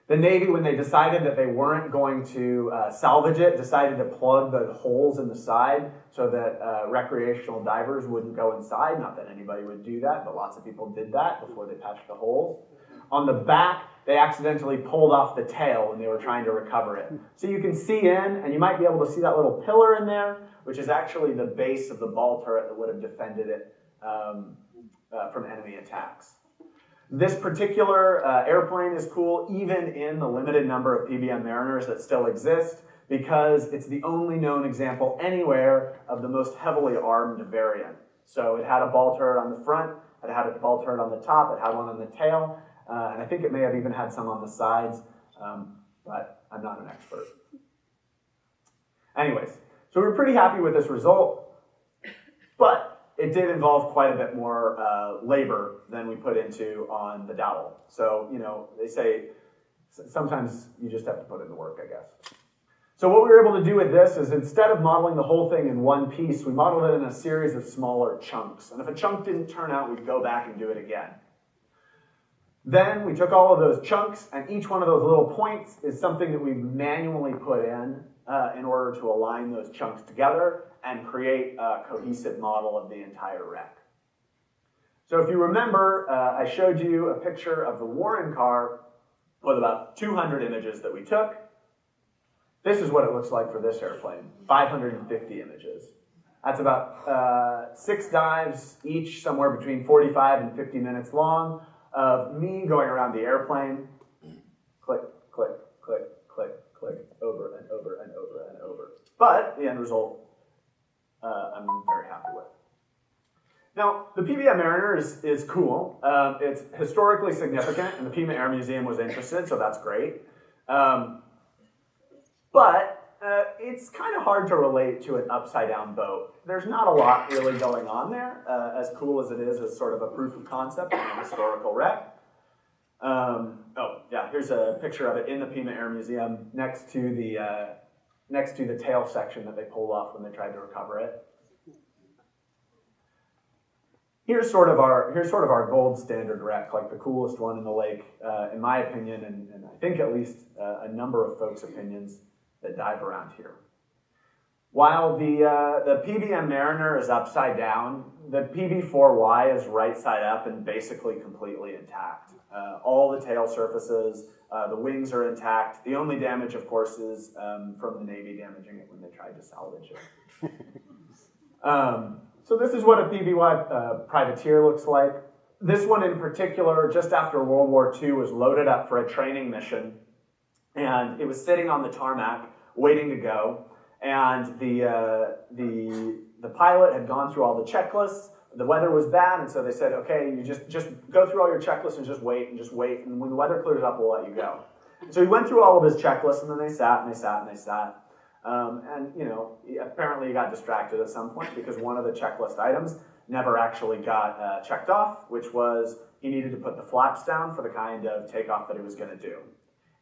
The Navy, when they decided that they weren't going to salvage it, decided to plug the holes in the side so that recreational divers wouldn't go inside. Not that anybody would do that, but lots of people did that before they patched the holes. On the back, they accidentally pulled off the tail when they were trying to recover it. So you can see in, and you might be able to see that little pillar in there, which is actually the base of the ball turret that would have defended it from enemy attacks. This particular airplane is cool even in the limited number of Pbm Mariners that still exist, because it's the only known example anywhere of the most heavily armed variant. So it had a ball turret on the front, it had a ball turret on the top, it had one on the tail, and I think it may have even had some on the sides, but I'm not an expert. Anyways, so we were pretty happy with this result, but it did involve quite a bit more labor than we put into on the dowel. So, you know, they say sometimes you just have to put in the work, I guess. So what we were able to do with this is, instead of modeling the whole thing in one piece, we modeled it in a series of smaller chunks. And if a chunk didn't turn out, we'd go back and do it again. Then we took all of those chunks, and each one of those little points is something that we manually put in order to align those chunks together and create a cohesive model of the entire wreck. So if you remember, I showed you a picture of the Warren car with about 200 images that we took. This is what it looks like for this airplane, 550 images. That's about 6 dives, each somewhere between 45 and 50 minutes long, of me going around the airplane, click, click, click, click, click, over and over and over and over. But the end result, I'm very happy with. Now, the Pbm Mariner is cool. It's historically significant, and the Pima Air Museum was interested, so that's great. But it's kind of hard to relate to an upside-down boat. There's not a lot really going on there, as cool as it is as sort of a proof of concept of a historical wreck. Oh, yeah, here's a picture of it in the Pima Air Museum next to the tail section that they pulled off when they tried to recover it. Here's sort of our gold standard wreck, like the coolest one in the lake, in my opinion, and I think at least a number of folks' opinions that dive around here. While the Pbm Mariner is upside down, the PB4Y is right side up and basically completely intact. All the tail surfaces, the wings are intact. The only damage, of course, is from the Navy damaging it when they tried to salvage it. So this is what a PBY privateer looks like. This one in particular, just after World War II, was loaded up for a training mission, and it was sitting on the tarmac waiting to go. And the pilot had gone through all the checklists. The weather was bad, and so they said, "Okay, you just go through all your checklists and just wait, and when the weather clears up, we'll let you go." And so he went through all of his checklists, and then they sat and they sat and they sat. And you know, apparently he got distracted at some point because one of the checklist items never actually got checked off, which was he needed to put the flaps down for the kind of takeoff that he was going to do.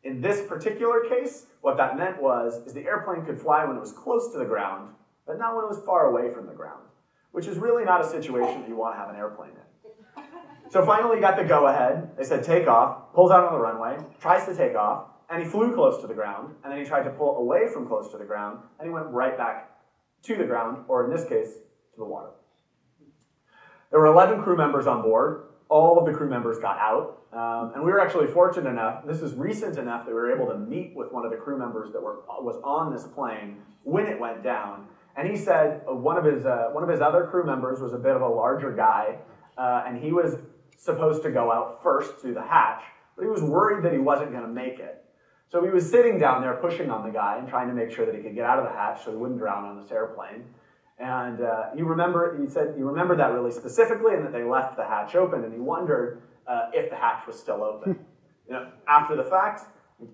In this particular case, what that meant is the airplane could fly when it was close to the ground, but not when it was far away from the ground, which is really not a situation that you want to have an airplane in. So finally he got the go-ahead. They said take off, pulls out on the runway, tries to take off, and he flew close to the ground, and then he tried to pull away from close to the ground, and he went right back to the ground, or in this case, to the water. There were 11 crew members on board. All of the crew members got out, and we were actually fortunate enough, this is recent enough, that we were able to meet with one of the crew members that was on this plane when it went down, and he said one of his other crew members was a bit of a larger guy, and he was supposed to go out first through the hatch, but he was worried that he wasn't going to make it. So he was sitting down there pushing on the guy and trying to make sure that he could get out of the hatch so he wouldn't drown on this airplane. And he said he remembered that really specifically, and that they left the hatch open, and he wondered if the hatch was still open. You know, after the fact,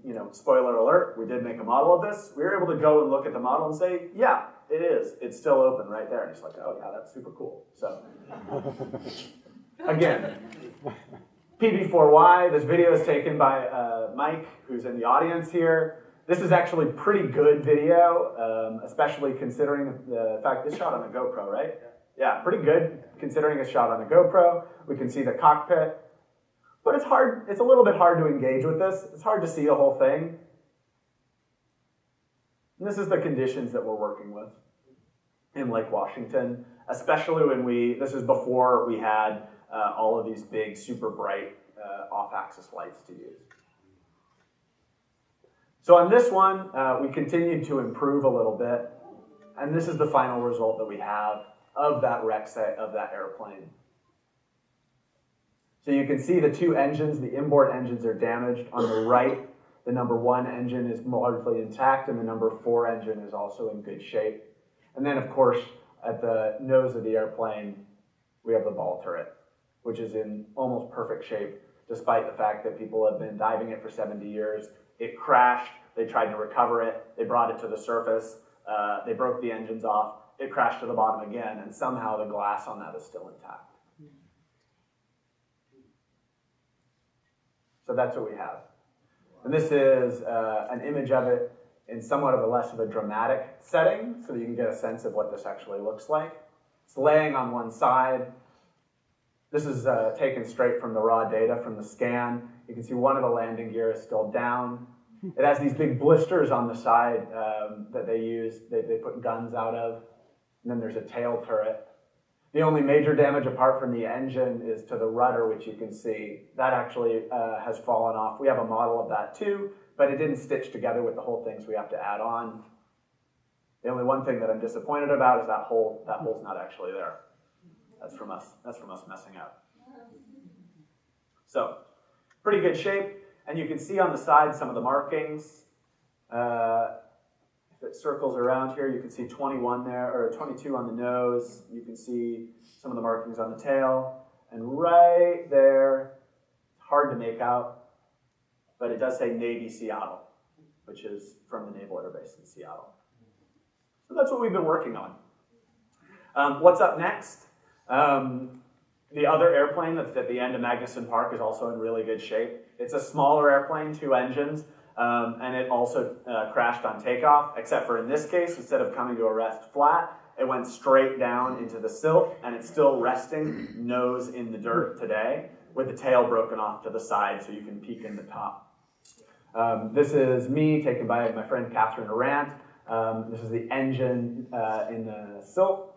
you know, spoiler alert, we did make a model of this. We were able to go and look at the model and say, yeah, it is. It's still open right there. And he's like, oh yeah, that's super cool. So again, PB4Y, this video is taken by Mike, who's in the audience here. This is actually pretty good video, especially considering the fact this shot on a GoPro, right? Yeah, pretty good considering it's shot on a GoPro. We can see the cockpit, but it's hard. It's a little bit hard to engage with this. It's hard to see the whole thing. And this is the conditions that we're working with in Lake Washington, especially when this is before we had all of these big, super bright off-axis lights to use. So on this one, we continued to improve a little bit, and this is the final result that we have of that wreck set of that airplane. So you can see the two engines, the inboard engines are damaged. On the right, the number 1 engine is largely intact, and the number 4 engine is also in good shape. And then, of course, at the nose of the airplane, we have the ball turret, which is in almost perfect shape, despite the fact that people have been diving it for 70 years. It crashed, they tried to recover it, they brought it to the surface, they broke the engines off, it crashed to the bottom again, and somehow the glass on that is still intact. So that's what we have. And this is an image of it in somewhat of a less of a dramatic setting, so that you can get a sense of what this actually looks like. It's laying on one side. This is taken straight from the raw data from the scan. You can see one of the landing gear is still down. It has these big blisters on the side that they use, they put guns out of. And then there's a tail turret. The only major damage apart from the engine is to the rudder, which you can see. That actually has fallen off. We have a model of that too, but it didn't stitch together with the whole thing, so we have to add on. The only one thing that I'm disappointed about is that hole. That hole's not actually there. That's from us messing up. So, pretty good shape. And you can see on the side some of the markings. If it circles around here, you can see 21 there, or 22 on the nose. You can see some of the markings on the tail. And right there, it's hard to make out, but it does say Navy Seattle, which is from the Naval Air Base in Seattle. So that's what we've been working on. What's up next? The other airplane that's at the end of Magnuson Park is also in really good shape. It's a smaller airplane, 2 engines, and it also crashed on takeoff, except for in this case, instead of coming to a rest flat, it went straight down into the silt, and it's still resting nose in the dirt today, with the tail broken off to the side so you can peek in the top. This is me taken by my friend Catherine Arant. This is the engine in the silt.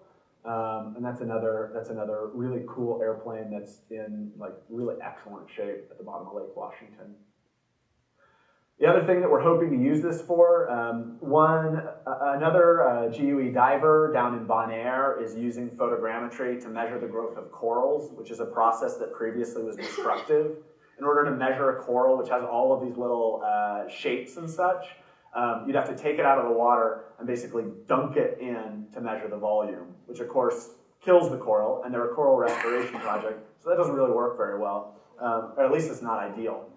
And that's another really cool airplane that's in like really excellent shape at the bottom of Lake Washington. The other thing that we're hoping to use this for, another GUE diver down in Bonaire is using photogrammetry to measure the growth of corals, which is a process that previously was destructive. In order to measure a coral, which has all of these little shapes and such, you'd have to take it out of the water and basically dunk it in to measure the volume, which of course kills the coral, and they're a coral restoration project, so that doesn't really work very well, or at least it's not ideal.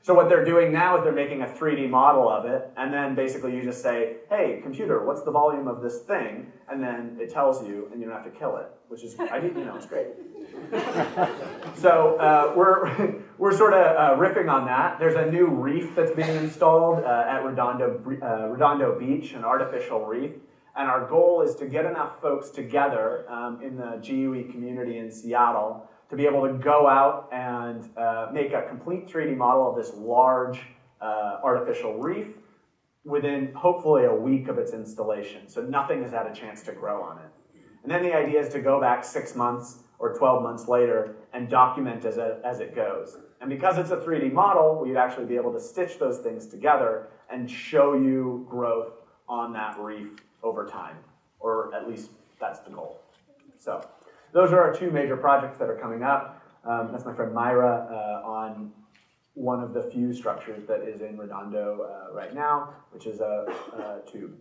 So what they're doing now is they're making a 3D model of it, and then basically you just say, hey, computer, what's the volume of this thing? And then it tells you, and you don't have to kill it, which is, it's great. So we're sort of riffing on that. There's a new reef that's being installed at Redondo Beach, an artificial reef. And our goal is to get enough folks together in the GUE community in Seattle to be able to go out and make a complete 3D model of this large artificial reef within hopefully a week of its installation. So nothing has had a chance to grow on it. And then the idea is to go back 6 months or 12 months later and document as it goes. And because it's a 3D model, we'd actually be able to stitch those things together and show you growth on that reef over time, or at least that's the goal. So those are our 2 major projects that are coming up. That's my friend Myra on one of the few structures that is in Redondo right now, which is a tube.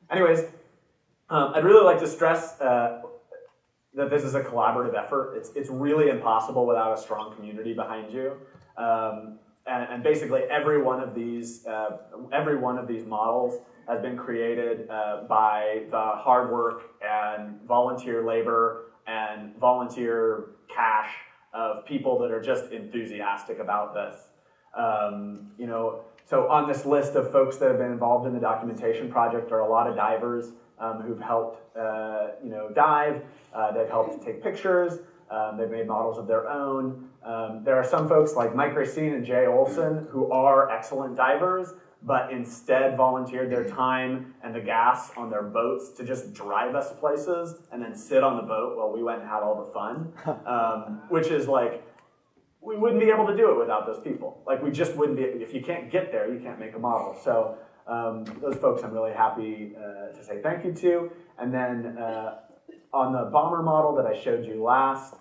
Anyways, I'd really like to stress that this is a collaborative effort. It's really impossible without a strong community behind you. And basically every one of these models has been created by the hard work and volunteer labor and volunteer cash of people that are just enthusiastic about this. So on this list of folks that have been involved in the documentation project are a lot of divers who've helped dive. They've helped take pictures. They've made models of their own. There are some folks like Mike Racine and Jay Olson who are excellent divers, but instead volunteered their time and the gas on their boats to just drive us places and then sit on the boat while we went and had all the fun, which is like, we wouldn't be able to do it without those people. Like, we just wouldn't be, if you can't get there, you can't make a model. So those folks I'm really happy to say thank you to. And then on the bomber model that I showed you last,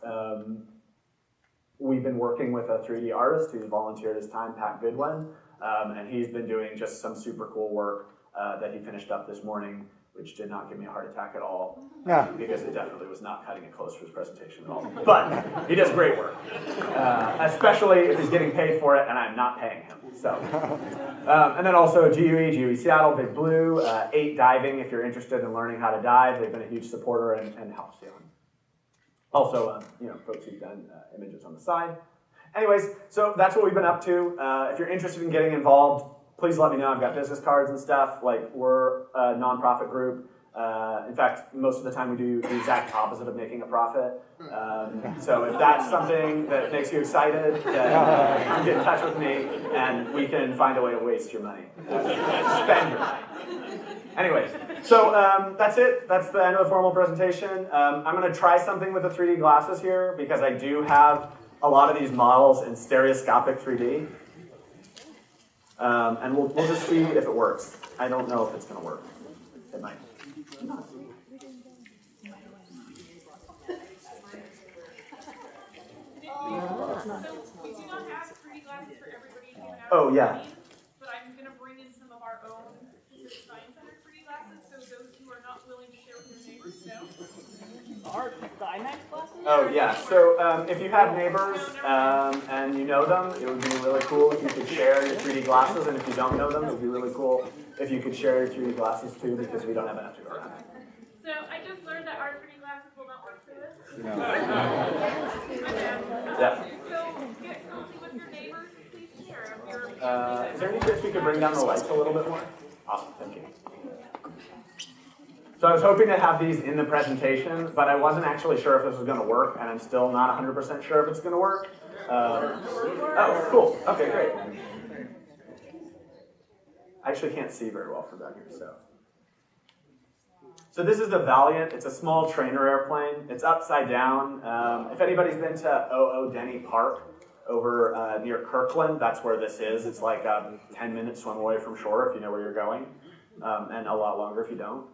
we've been working with a 3D artist who volunteered his time, Pat Goodwin, and he's been doing just some super cool work that he finished up this morning, which did not give me a heart attack at all, because it definitely was not cutting it close for his presentation at all. But he does great work, especially if he's getting paid for it and I'm not paying him. So, and then also GUE Seattle, Big Blue, 8 Diving, if you're interested in learning how to dive. They've been a huge supporter and Halcyon. Also, folks who've done images on the side. Anyways, so that's what we've been up to. If you're interested in getting involved, please let me know. I've got business cards and stuff. Like, we're a nonprofit group. In fact, most of the time we do the exact opposite of making a profit. So if that's something that makes you excited, then come get in touch with me and we can find a way to waste your money. Spend your money. Anyways, so that's it. That's the end of the formal presentation. I'm going to try something with the 3D glasses here because I do have a lot of these models in stereoscopic 3D. And we'll just see if it works. I don't know if it's going to work. It might. Oh, yeah. But I'm going to bring in some of our own Science Center 3D glasses, so those who are not willing to share with their neighbors know. The IMAX glasses? Oh, yeah. So if you have neighbors and you know them, it would be really cool if you could share your 3D glasses. And if you don't know them, it would be really cool if you could share your 3D glasses too, because we don't have enough to go around. So I just learned that our 3D glasses will not work for this. Yeah. So get cozy with your neighbors. Please share. Is there any chance we could bring down the lights a little bit more? Awesome, thank you. So I was hoping to have these in the presentation, but I wasn't actually sure if this was going to work, and I'm still not 100% sure if it's going to work. Oh, cool. Okay, great. I actually can't see very well from down here, so. So this is the Valiant. It's a small trainer airplane. It's upside down. If anybody's been to O.O. Denny Park over near Kirkland, that's where this is. It's like a 10-minute swim away from shore if you know where you're going, and a lot longer if you don't.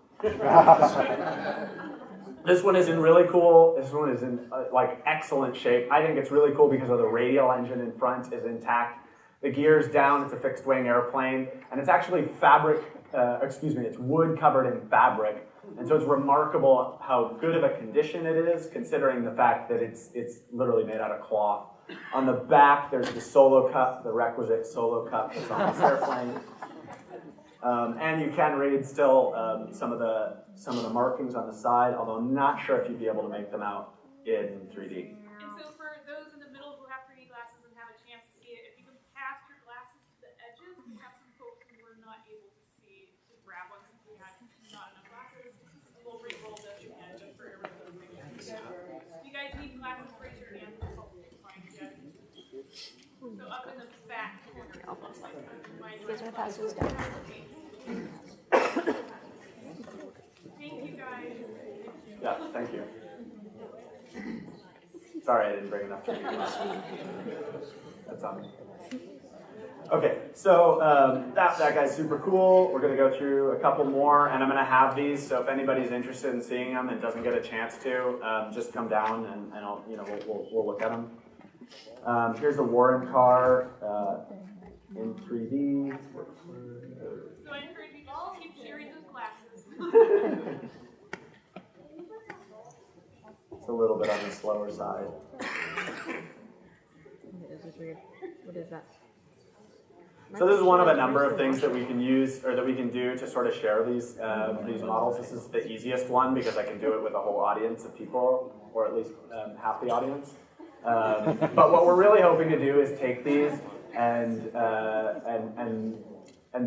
This one is in really cool. This one is in like excellent shape. I think it's really cool because of the radial engine in front is intact. The gear's down. It's a fixed wing airplane, and it's actually fabric. It's wood covered in fabric. And so it's remarkable how good of a condition it is, considering the fact that it's literally made out of cloth. On the back, there's the solo cup, the requisite solo cup that's on this airplane. And you can read still some of the markings on the side, although I'm not sure if you'd be able to make them out in 3D. And so for those in the middle who have 3D glasses and have a chance to see it, if you can pass your glasses to the edges, we have some folks who were not able to see to grab one since we had not enough glasses. We'll re-roll this again just for everyone to make it. If you guys need glasses, raise your hands and hopefully find you. So up in the back corner. You guys want to pass those down? Thank you guys. Yeah, thank you. Sorry, I didn't bring enough to you. That's on me. Okay, so that guy's super cool. We're going to go through a couple more, and I'm going to have these. So if anybody's interested in seeing them and doesn't get a chance to, just come down and I'll, we'll look at them. Here's the Warren car in 3D. So I encourage you to keep sharing those glasses. It's a little bit on the slower side. This is weird. What is that? So this is one of a number of things that we can use or that we can do to sort of share these models. This is the easiest one because I can do it with a whole audience of people, or at least half the audience. But what we're really hoping to do is take these and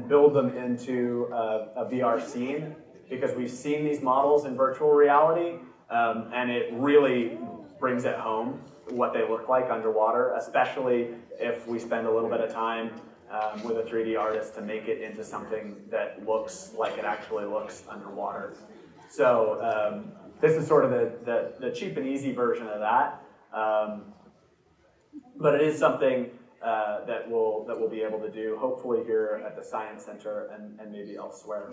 build them into a VR scene, because we've seen these models in virtual reality, and it really brings it home what they look like underwater, especially if we spend a little bit of time with a 3D artist to make it into something that looks like it actually looks underwater. So this is sort of the cheap and easy version of that. But it is something that we'll be able to do, hopefully here at the Science Center and maybe elsewhere.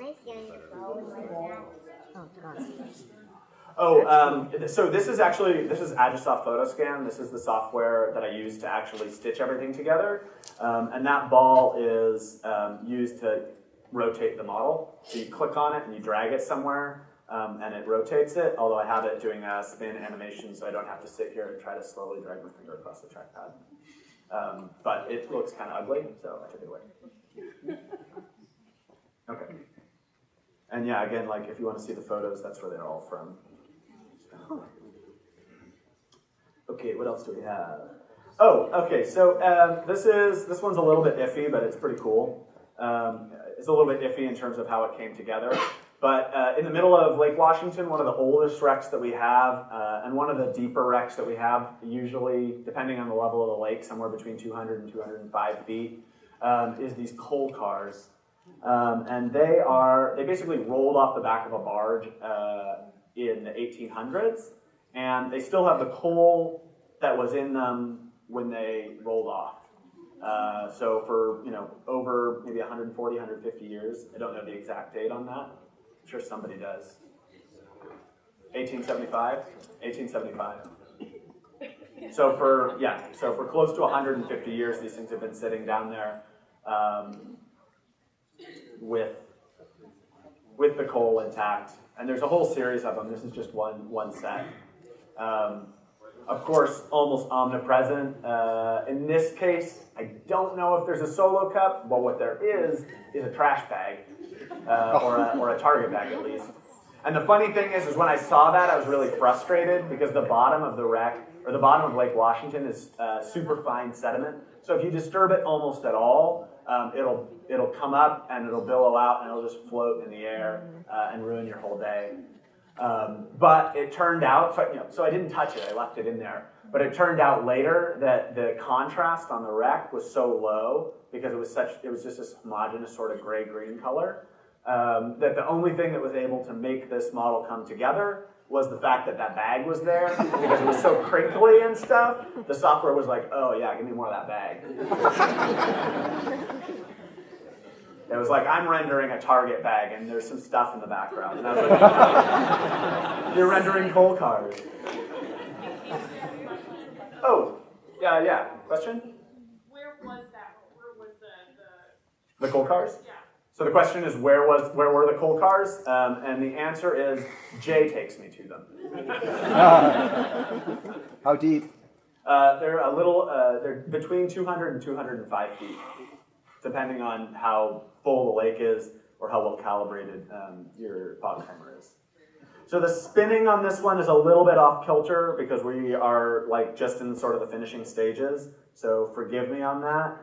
So this is Agisoft Photoscan. This is the software that I use to actually stitch everything together. And that ball is used to rotate the model. So you click on it and you drag it somewhere, and it rotates it, although I have it doing a spin animation, so I don't have to sit here and try to slowly drag my finger across the trackpad. But it looks kind of ugly, so I took it away. Okay. And yeah, again, like if you want to see the photos, that's where they're all from. Okay, what else do we have? Oh, okay, so this one's a little bit iffy, but it's pretty cool. It's a little bit iffy in terms of how it came together. But in the middle of Lake Washington, one of the oldest wrecks that we have, and one of the deeper wrecks that we have, usually, depending on the level of the lake, somewhere between 200 and 205 feet, is these coal cars. And they basically rolled off the back of a barge in the 1800s, and they still have the coal that was in them when they rolled off. So for, over maybe 140, 150 years, I don't know the exact date on that. I'm sure somebody does. 1875? 1875. So for close to 150 years, these things have been sitting down there with the coal intact. And there's a whole series of them. This is just one set. Of course, almost omnipresent. In this case, I don't know if there's a solo cup, but what there is a trash bag, or a Target bag at least. And the funny thing is when I saw that, I was really frustrated because the bottom of the wreck, or the bottom of Lake Washington, is super fine sediment. So if you disturb it almost at all, it'll come up and it'll billow out and it'll just float in the air and ruin your whole day. But it turned out, so I didn't touch it, I left it in there. But it turned out later that the contrast on the wreck was so low because it was just this homogeneous sort of gray-green color, that the only thing that was able to make this model come together was the fact that that bag was there, because it was so crinkly and stuff. The software was like, oh yeah, give me more of that bag. It was like, I'm rendering a Target bag and there's some stuff in the background. And I was like, you're rendering coal cars. Oh, yeah. Question? Where was that? Where was the coal cars? Yeah. So the question is, where were the coal cars? And the answer is, Jay takes me to them. How deep? They're between 200 and 205 feet, depending on how full the lake is or how well calibrated your fog timer is. So the spinning on this one is a little bit off kilter because we are just in sort of the finishing stages. So forgive me on that.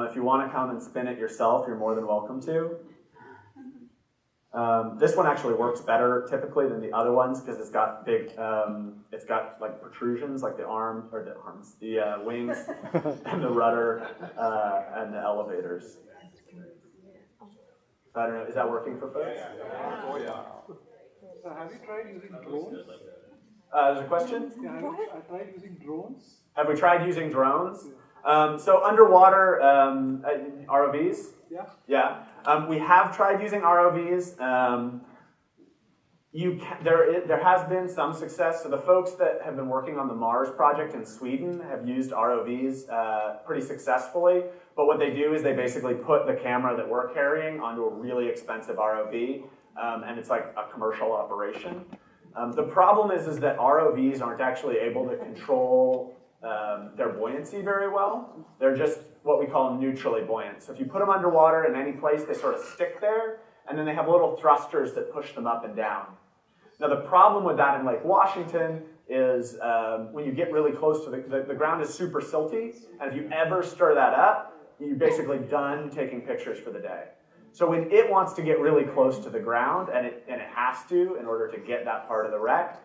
If you want to come and spin it yourself, you're more than welcome to. This one actually works better typically than the other ones because it's got protrusions like the wings and the rudder and the elevators. So I don't know, is that working for folks? Oh yeah. So have you tried using drones? There's a question? Yeah, have you tried using drones? Have we tried using drones? So underwater ROVs? Yeah. Yeah. We have tried using ROVs. There has been some success. So the folks that have been working on the Mars project in Sweden have used ROVs pretty successfully. But what they do is they basically put the camera that we're carrying onto a really expensive ROV, and it's like a commercial operation. The problem is that ROVs aren't actually able to control their buoyancy very well. They're just what we call neutrally buoyant. So if you put them underwater in any place, they sort of stick there, and then they have little thrusters that push them up and down. Now the problem with that in Lake Washington is when you get really close to the ground is super silty, and if you ever stir that up, you're basically done taking pictures for the day. So when it wants to get really close to the ground, and it has to in order to get that part of the wreck,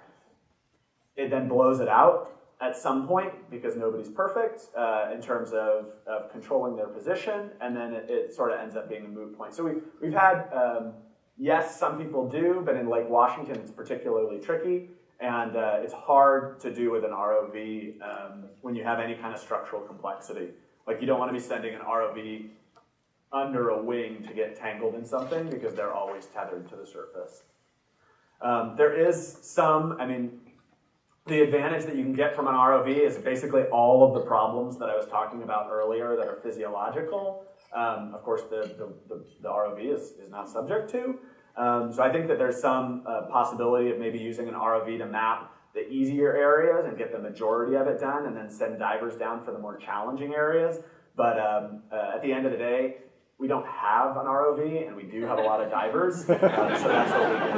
it then blows it out at some point because nobody's perfect in terms of controlling their position, and then it sort of ends up being a moot point. So we've had, yes, some people do, but in Lake Washington it's particularly tricky, and it's hard to do with an ROV when you have any kind of structural complexity. Like you don't want to be sending an ROV under a wing to get tangled in something because they're always tethered to the surface. There is some, the advantage that you can get from an ROV is basically all of the problems that I was talking about earlier that are physiological. Of course, the ROV is not subject to. So I think that there's some possibility of maybe using an ROV to map the easier areas and get the majority of it done and then send divers down for the more challenging areas. But at the end of the day, we don't have an ROV and we do have a lot of divers. So that's what we do.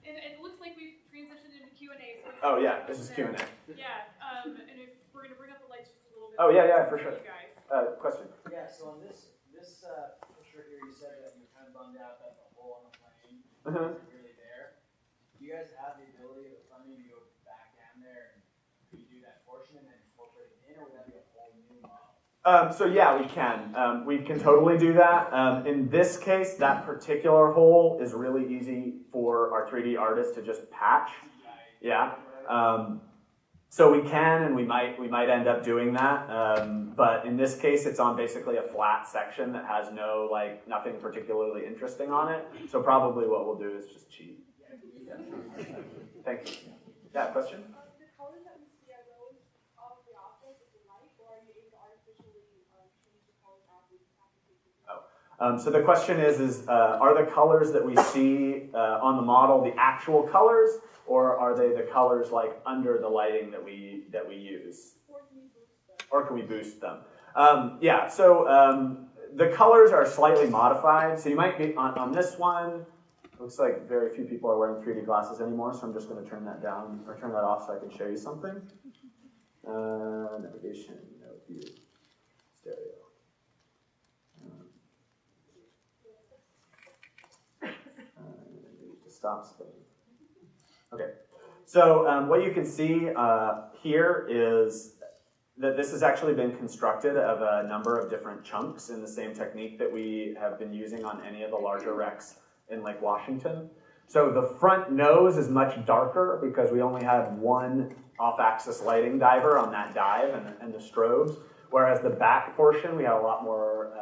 And it looks like we've transitioned into Q&A. So oh yeah, this is Q&A. Yeah, and if we're going to bring up the lights just a little bit. Oh yeah, for sure. You guys. Question? Yeah, so on this picture here, you said that you're kind of bummed out really there. Do you guys have the ability of the funding to go back down there and redo that portion and then incorporate it in, or would that be a whole new model? So yeah, we can. We can totally do that. In this case, that particular hole is really easy for our 3D artist to just patch. Yeah. So we can, and we might end up doing that. But in this case, it's on basically a flat section that has nothing particularly interesting on it. So probably what we'll do is just cheat. Yeah. Thank you. Yeah, question? The colors that we see, are those of the object with the light, or are you able to artificially change the colors after? So the question is are the colors that we see on the model the actual colors, or are they the colors like under the lighting that we use? Or can we boost them? Yeah. So the colors are slightly modified. So you might be on this one. Looks like very few people are wearing 3D glasses anymore, so I'm just going to turn that down or turn that off so I can show you something. Navigation, no view, stereo. To stop spinning. Okay, so what you can see here is that this has actually been constructed of a number of different chunks in the same technique that we have been using on any of the larger wrecks in Lake Washington. So the front nose is much darker because we only had one off-axis lighting diver on that dive and the strobes, whereas the back portion, we had a lot more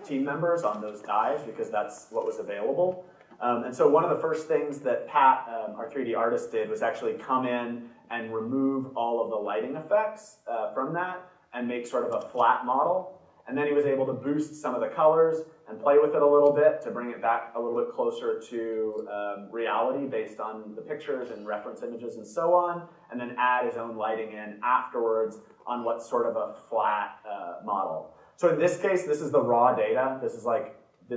team members on those dives because that's what was available. And so one of the first things that Pat, our 3D artist, did was actually come in and remove all of the lighting effects from that and make sort of a flat model. And then he was able to boost some of the colors and play with it a little bit to bring it back a little bit closer to reality based on the pictures and reference images and so on, and then add his own lighting in afterwards on what's sort of a flat model. So in this case, this is the raw data. This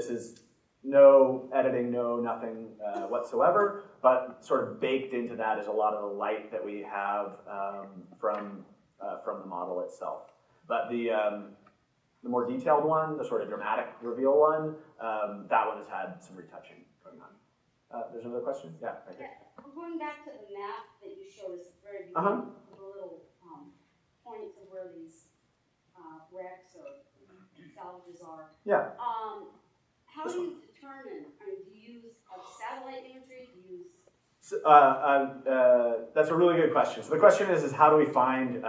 is no editing, nothing whatsoever, but sort of baked into that is a lot of the light that we have from the model itself. But the more detailed one, the sort of dramatic reveal one, that one has had some retouching going on. There's another question? Yeah, right here. Yeah, going back to the map that you showed us at the very beginning, the little points of where these wrecks or salvages are. Yeah. How do you determine? I mean, do you use satellite imagery? Do you use? So, that's a really good question. So the question is how do we find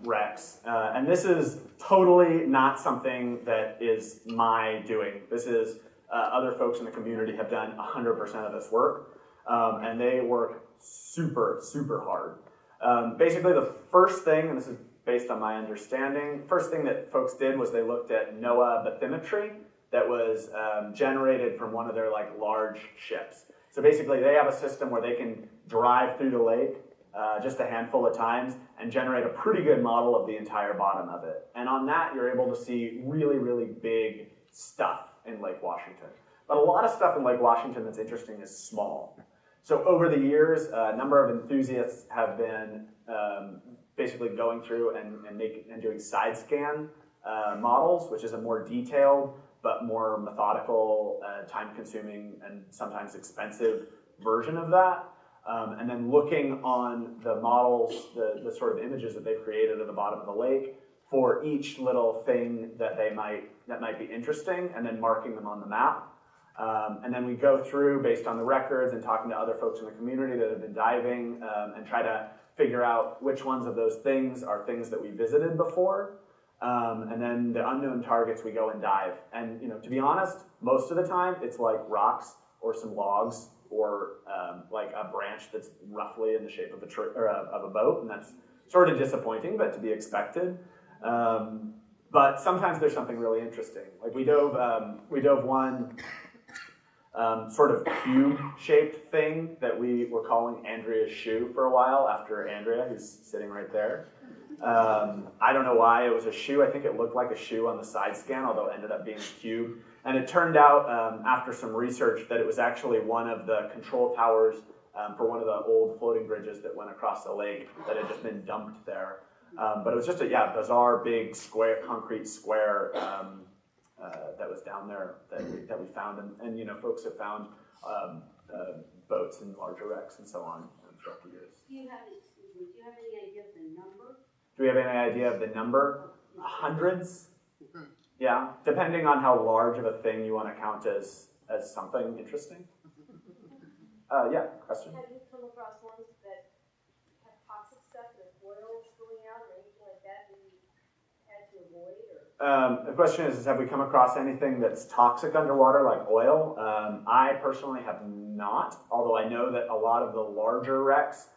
wrecks? And this is totally not something that is my doing. This is other folks in the community have done 100% of this work, and they work super, super hard. Basically, the first thing, and this is based on my understanding, first thing that folks did was they looked at NOAA bathymetry that was generated from one of their large ships. So basically, they have a system where they can drive through the lake just a handful of times and generate a pretty good model of the entire bottom of it. And on that, you're able to see really, really big stuff in Lake Washington. But a lot of stuff in Lake Washington that's interesting is small. So over the years, a number of enthusiasts have been basically going through and doing side scan models, which is a more detailed but more methodical, time-consuming, and sometimes expensive version of that. And then looking on the models, the sort of images that they've created at the bottom of the lake for each little thing that might be interesting, and then marking them on the map. And then we go through based on the records and talking to other folks in the community that have been diving and try to figure out which ones of those things are things that we visited before. And then the unknown targets, we go and dive. And to be honest, most of the time it's like rocks or some logs or like a branch that's roughly in the shape of a boat, and that's sort of disappointing, but to be expected. But sometimes there's something really interesting. Like we dove one sort of cube-shaped thing that we were calling Andrea's shoe for a while after Andrea, who's sitting right there. I don't know why it was a shoe. I think it looked like a shoe on the side scan, although it ended up being a cube. And it turned out after some research that it was actually one of the control towers for one of the old floating bridges that went across the lake that had just been dumped there. But it was just a bizarre big concrete square that was down there that we found. And folks have found boats and larger wrecks and so on throughout the years. Do you have any idea of the number? Do we have any idea of the number? Hundreds? Yeah, depending on how large of a thing you want to count as something interesting. Yeah, question? Have you come across ones that have toxic stuff, like oil spilling out or anything like that you had to avoid? Or? The question is, have we come across anything that's toxic underwater, like oil? I personally have not, although I know that a lot of the larger wrecks,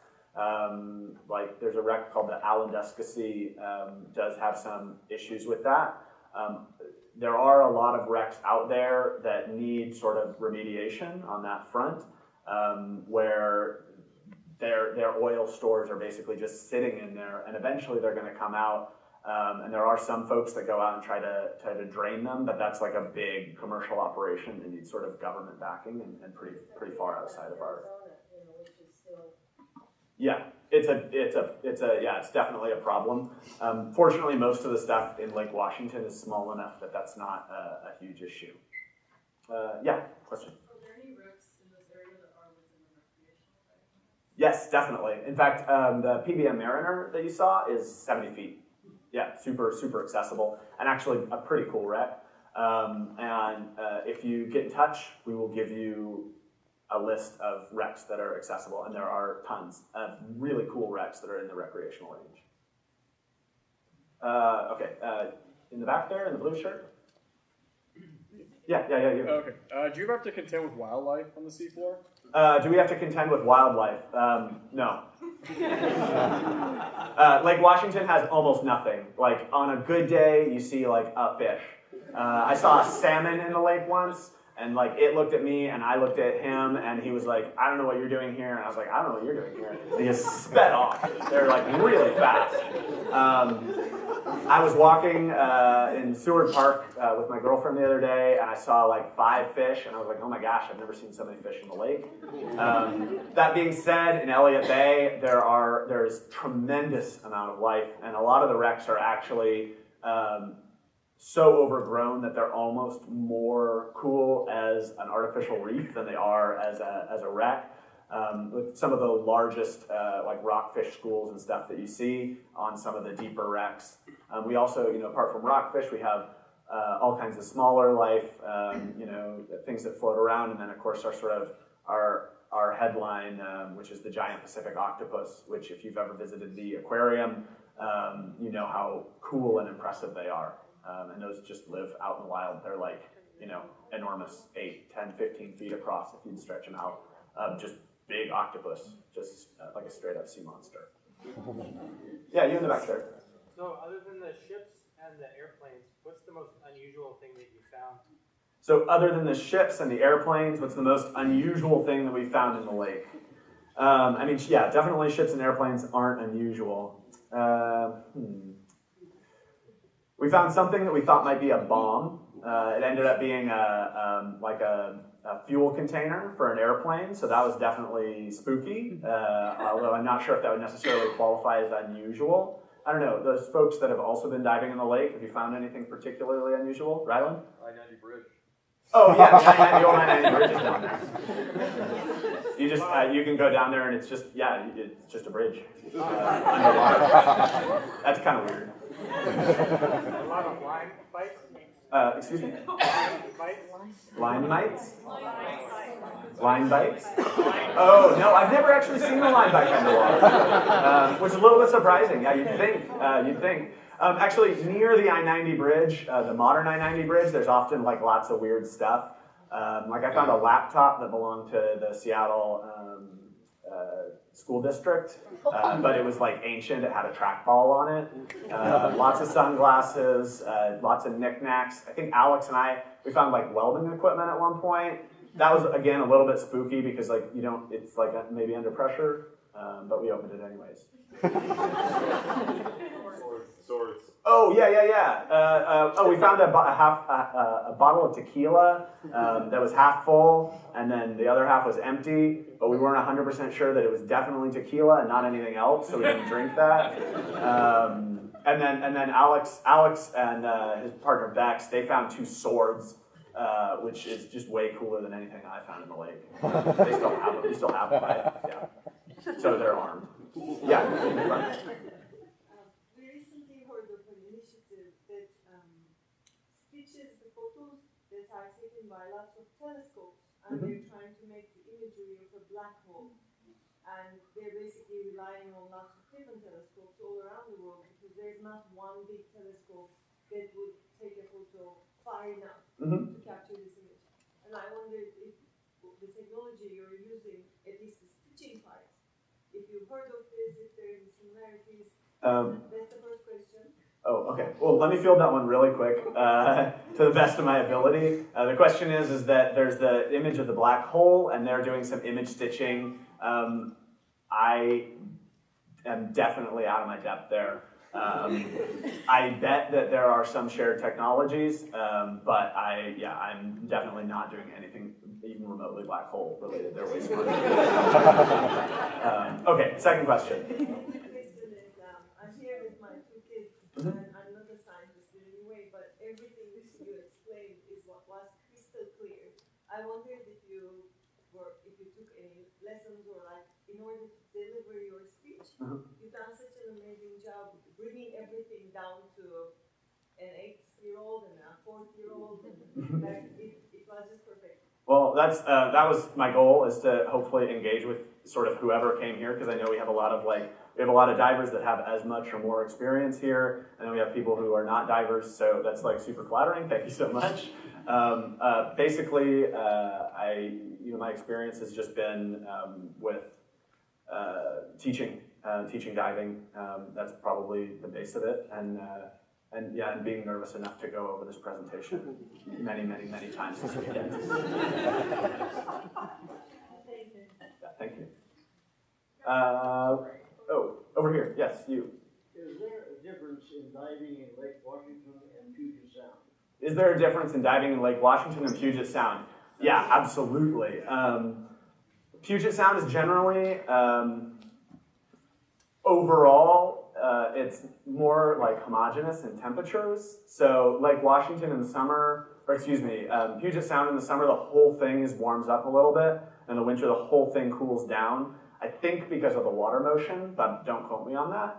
like there's a wreck called the Narcosis, does have some issues with that. There are a lot of wrecks out there that need sort of remediation on that front, where their oil stores are basically just sitting in there, and eventually they're going to come out. And there are some folks that go out and try to drain them, but that's like a big commercial operation and needs sort of government backing and pretty far outside of our. Yeah, it's definitely a problem. Fortunately, most of the stuff in Lake Washington is small enough that that's not a huge issue. Yeah, question. Are there any wrecks in this area that are within the recreational area? Yes, definitely. In fact, the Pbm Mariner that you saw is 70 feet. Yeah, super accessible, and actually a pretty cool wreck. And if you get in touch, we will give you a list of wrecks that are accessible, and there are tons of really cool wrecks that are in the recreational range. Okay, in the back there, in the blue shirt. Yeah, you. Okay. Do you ever have to contend with wildlife on the seafloor? Do we have to contend with wildlife? No. Lake Washington has almost nothing. Like on a good day, you see like a fish. I saw a salmon in the lake once, and like it looked at me, and I looked at him, and he was like, "I don't know what you're doing here," and I was like, "I don't know what you're doing here." And he just sped off. They're like really fast. I was walking in Seward Park with my girlfriend the other day, and I saw like 5 fish, and I was like, "Oh my gosh, I've never seen so many fish in the lake." That being said, in Elliott Bay, there's tremendous amount of life, and a lot of the wrecks are actually so overgrown that they're almost more cool as an artificial reef than they are as a wreck. With some of the largest like rockfish schools and stuff that you see on some of the deeper wrecks. We also, apart from rockfish, we have all kinds of smaller life, things that float around, and then of course our headline, which is the giant Pacific octopus, which if you've ever visited the aquarium, you know how cool and impressive they are. And those just live out in the wild. They're like, enormous, 8, 10, 15 feet across if you'd stretch them out. Just big octopus, just like a straight up sea monster. Yeah, you in the back there. So other than the ships and the airplanes, what's the most unusual thing that you found? So other than the ships and the airplanes, what's the most unusual thing that we found in the lake? Yeah, definitely ships and airplanes aren't unusual. We found something that we thought might be a bomb. It ended up being a fuel container for an airplane, so that was definitely spooky, although I'm not sure if that would necessarily qualify as unusual. I don't know, those folks that have also been diving in the lake, have you found anything particularly unusual? Rylan? I-90 bridge. Oh yeah, the old I-90 bridge is down there. You just, you can go down there and it's just a bridge. That's kind of weird. A lot of line bites? Excuse me? Bites? Line bites? Line bites? Oh, no, I've never actually seen a line bite underwater, which is a little bit surprising. Yeah, you'd think. Actually, near the I-90 bridge, the modern I-90 bridge, there's often like lots of weird stuff. Like I found a laptop that belonged to the Seattle school district, but it was like ancient. It had a trackball on it. Lots of sunglasses, lots of knickknacks. I think Alex and we found like welding equipment at one point. That was again a little bit spooky because like it's like maybe under pressure, but we opened it anyways. Swords. Oh yeah. We found a bottle of tequila that was half full, and then the other half was empty. But we weren't 100% sure that it was definitely tequila and not anything else, so we didn't drink that. And then Alex and his partner Bex, they found 2 swords which is just way cooler than anything I found in the lake. They still have them. You still have them, right? Yeah. So they're armed. Yeah. We recently heard of an initiative that stitches the photos that are taken by lots of telescopes, and they're trying to make the imagery of a black hole. And they're basically relying on lots of different telescopes all around the world because there's not one big telescope that would take a photo far enough to capture this image. And I wondered if the technology you're using, at least the stitching part, if you've heard of this, if there's similarities. That's the first question. Oh, okay. Well, let me field that one really quick to the best of my ability. The question is that there's the image of the black hole, and they're doing some image stitching. I am definitely out of my depth there. I bet that there are some shared technologies, but I'm definitely not doing anything even remotely black hole related. They're way smarter. Okay, second question. I'm here with my two kids, and I'm not a scientist in any way, but everything that you explained is what was crystal clear. I wondered if you took any lessons or in order to deliver your speech, you've done such an amazing job bringing everything down to an 8-year-old and a 4-year-old, and it was just perfect. Well, that was my goal, is to hopefully engage with sort of whoever came here, because I know we have a lot of divers that have as much or more experience here, and then we have people who are not divers, so that's super flattering. Thank you so much. Basically, my experience has just been with teaching diving. That's probably the base of it, and being nervous enough to go over this presentation many, many, many times this weekend. Thank you. Over here. Yes, you. Is there a difference in diving in Lake Washington and Puget Sound? Is there a difference in diving in Lake Washington and Puget Sound? Yeah, absolutely. Puget Sound is generally, overall, it's more homogeneous in temperatures. So Lake Washington in the summer, Puget Sound in the summer, the whole thing warms up a little bit. In the winter, the whole thing cools down. I think because of the water motion, but don't quote me on that.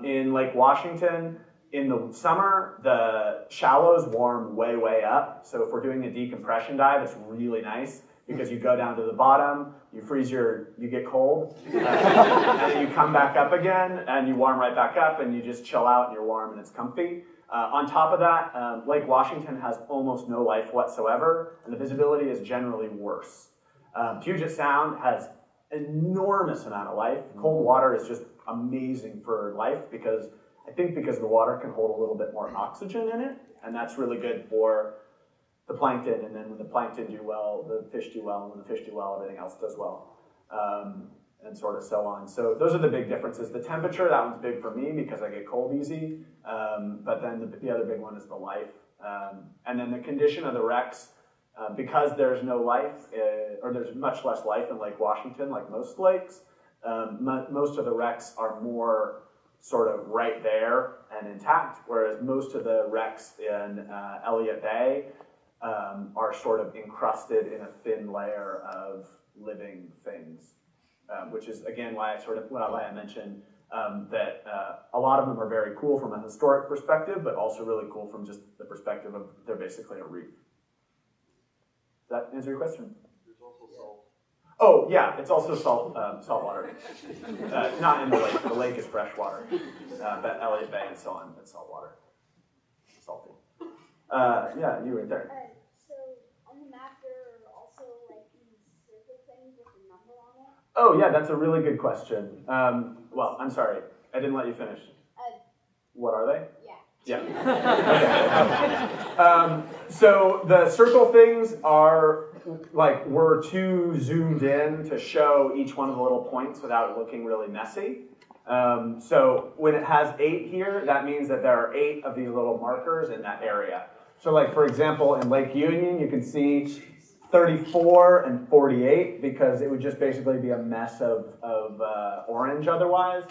In Lake Washington, in the summer, the shallows warm way, way up. So if we're doing a decompression dive, it's really nice because you go down to the bottom, you freeze you get cold, and then you come back up again, and you warm right back up, and you just chill out, and you're warm, and it's comfy. On top of that, Lake Washington has almost no life whatsoever, and the visibility is generally worse. Puget Sound has enormous amount of life. Cold water is just amazing for life because the water can hold a little bit more oxygen in it, and that's really good for the plankton, and then when the plankton do well, the fish do well, and when the fish do well, everything else does well, and sort of so on. So those are the big differences. The temperature, that one's big for me because I get cold easy, but then the other big one is the life. And then the condition of the wrecks, because there's no life, or there's much less life in Lake Washington, like most lakes, most of the wrecks are more sort of right there and intact, whereas most of the wrecks in Elliott Bay are sort of encrusted in a thin layer of living things, which is again why I mentioned that a lot of them are very cool from a historic perspective, but also really cool from just the perspective of they're basically a reef. Does that answer your question? There's also salt. Oh yeah, it's also salt water. Not in the lake. The lake is fresh water, but Elliott Bay and so on, it's salt water. Salty. Yeah, you right there. So on the map there are also these circle things with a number on it. Oh yeah, that's a really good question. Well, I'm sorry, I didn't let you finish. What are they? Yeah. So the circle things are we're too zoomed in to show each one of the little points without it looking really messy. So when it has 8 here, that means that there are 8 of these little markers in that area. So for example, in Lake Union, you can see 34 and 48 because it would just basically be a mess of orange otherwise.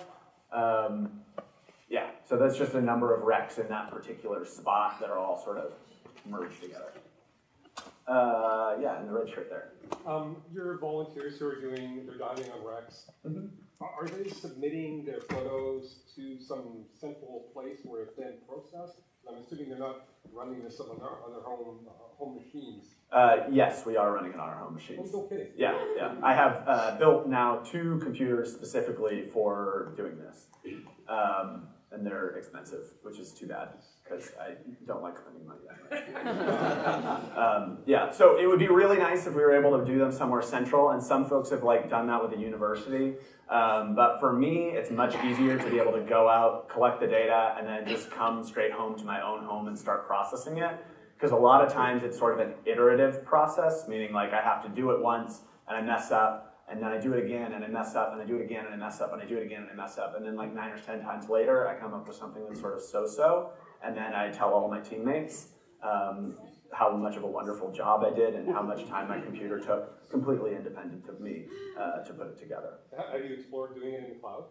Yeah, so that's just a number of wrecks in that particular spot that are all sort of merged together. Yeah, in the red shirt there. Your volunteers who are they're diving on wrecks, are they submitting their photos to some central place where it's then processed? I'm assuming they're not running this on their home machines. Yes, we are running it on our home machines. Oh, okay. Yeah, yeah. I have built now 2 computers specifically for doing this. And they're expensive, which is too bad, because I don't like spending money that way. Yeah, so it would be really nice if we were able to do them somewhere central, and some folks have done that with a university. But for me, it's much easier to be able to go out, collect the data, and then just come straight home to my own home and start processing it. Because a lot of times it's sort of an iterative process, meaning I have to do it once, and I mess up, and then I do it again, and I mess up, and I do it again, and I mess up, and I do it again, and I mess up. And then 9 or 10 times later, I come up with something that's sort of so-so, and then I tell all my teammates how much of a wonderful job I did and how much time my computer took, completely independent of me, to put it together. Have you explored doing it in the cloud?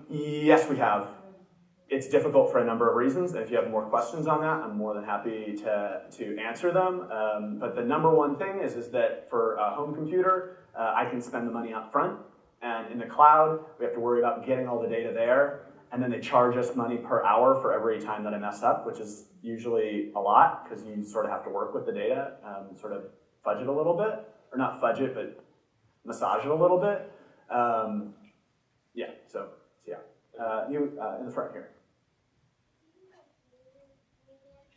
Yes, we have. It's difficult for a number of reasons, and if you have more questions on that, I'm more than happy to answer them. But the number one thing is that for a home computer, I can spend the money up front, and in the cloud, we have to worry about getting all the data there, and then they charge us money per hour for every time that I mess up, which is usually a lot, because you sort of have to work with the data, sort of fudge it a little bit, or not fudge it, but massage it a little bit. Yeah, so yeah. You in the front here.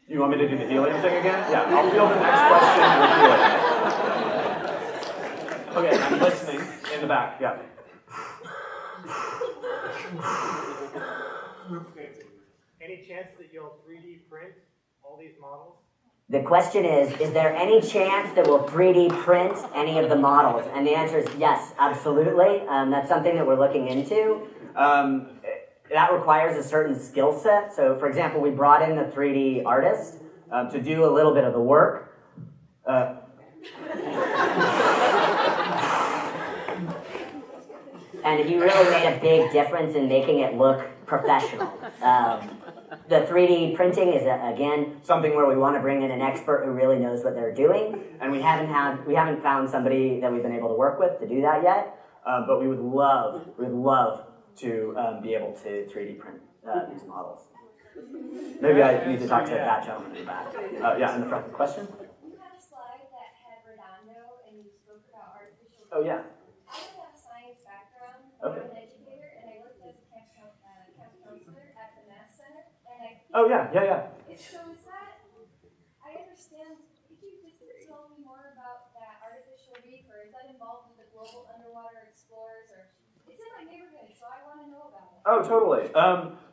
You want me to do the helium thing again? Yeah, I'll field the next question with helium. Okay, I'm listening in the back, yeah. Any chance that you'll 3D print all these models? The question is there any chance that we'll 3D print any of the models? And the answer is yes, absolutely. That's something that we're looking into. That requires a certain skill set. So, for example, we brought in the 3D artist to do a little bit of the work. And he really made a big difference in making it look professional. The 3D printing is, again, something where we want to bring in an expert who really knows what they're doing. And we haven't found somebody that we've been able to work with to do that yet. But we would love to be able to 3D print these models. Maybe I need to talk to that gentleman in the back. Yeah, in the front. Question? You had a slide that had Redondo, and you spoke about artificial. Oh, yeah. I don't have a science background. Okay. I'm an educator, and I worked as a camp counselor at the Math Center. And Oh, yeah. So is that, I understand, could you just tell me more about that artificial reef, or is that involved with the Global Underwater Explorers, or it's in my neighborhood, so I want to know about it. Oh, totally.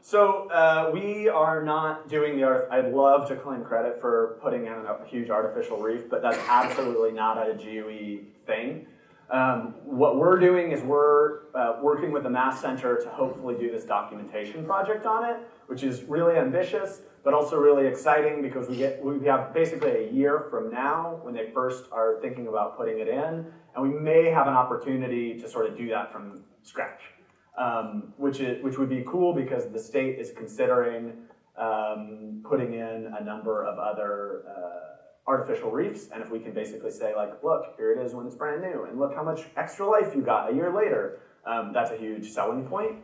So we are not doing the art. I'd love to claim credit for putting in a huge artificial reef, but that's absolutely not a GUE thing. What we're doing is we're working with the Math Center to hopefully do this documentation project on it, which is really ambitious, but also really exciting because we have basically a year from now when they first are thinking about putting it in, and we may have an opportunity to sort of do that from scratch, which would be cool because the state is considering putting in a number of other artificial reefs, and if we can basically say, like, look, here it is when it's brand new, and look how much extra life you got a year later, that's a huge selling point,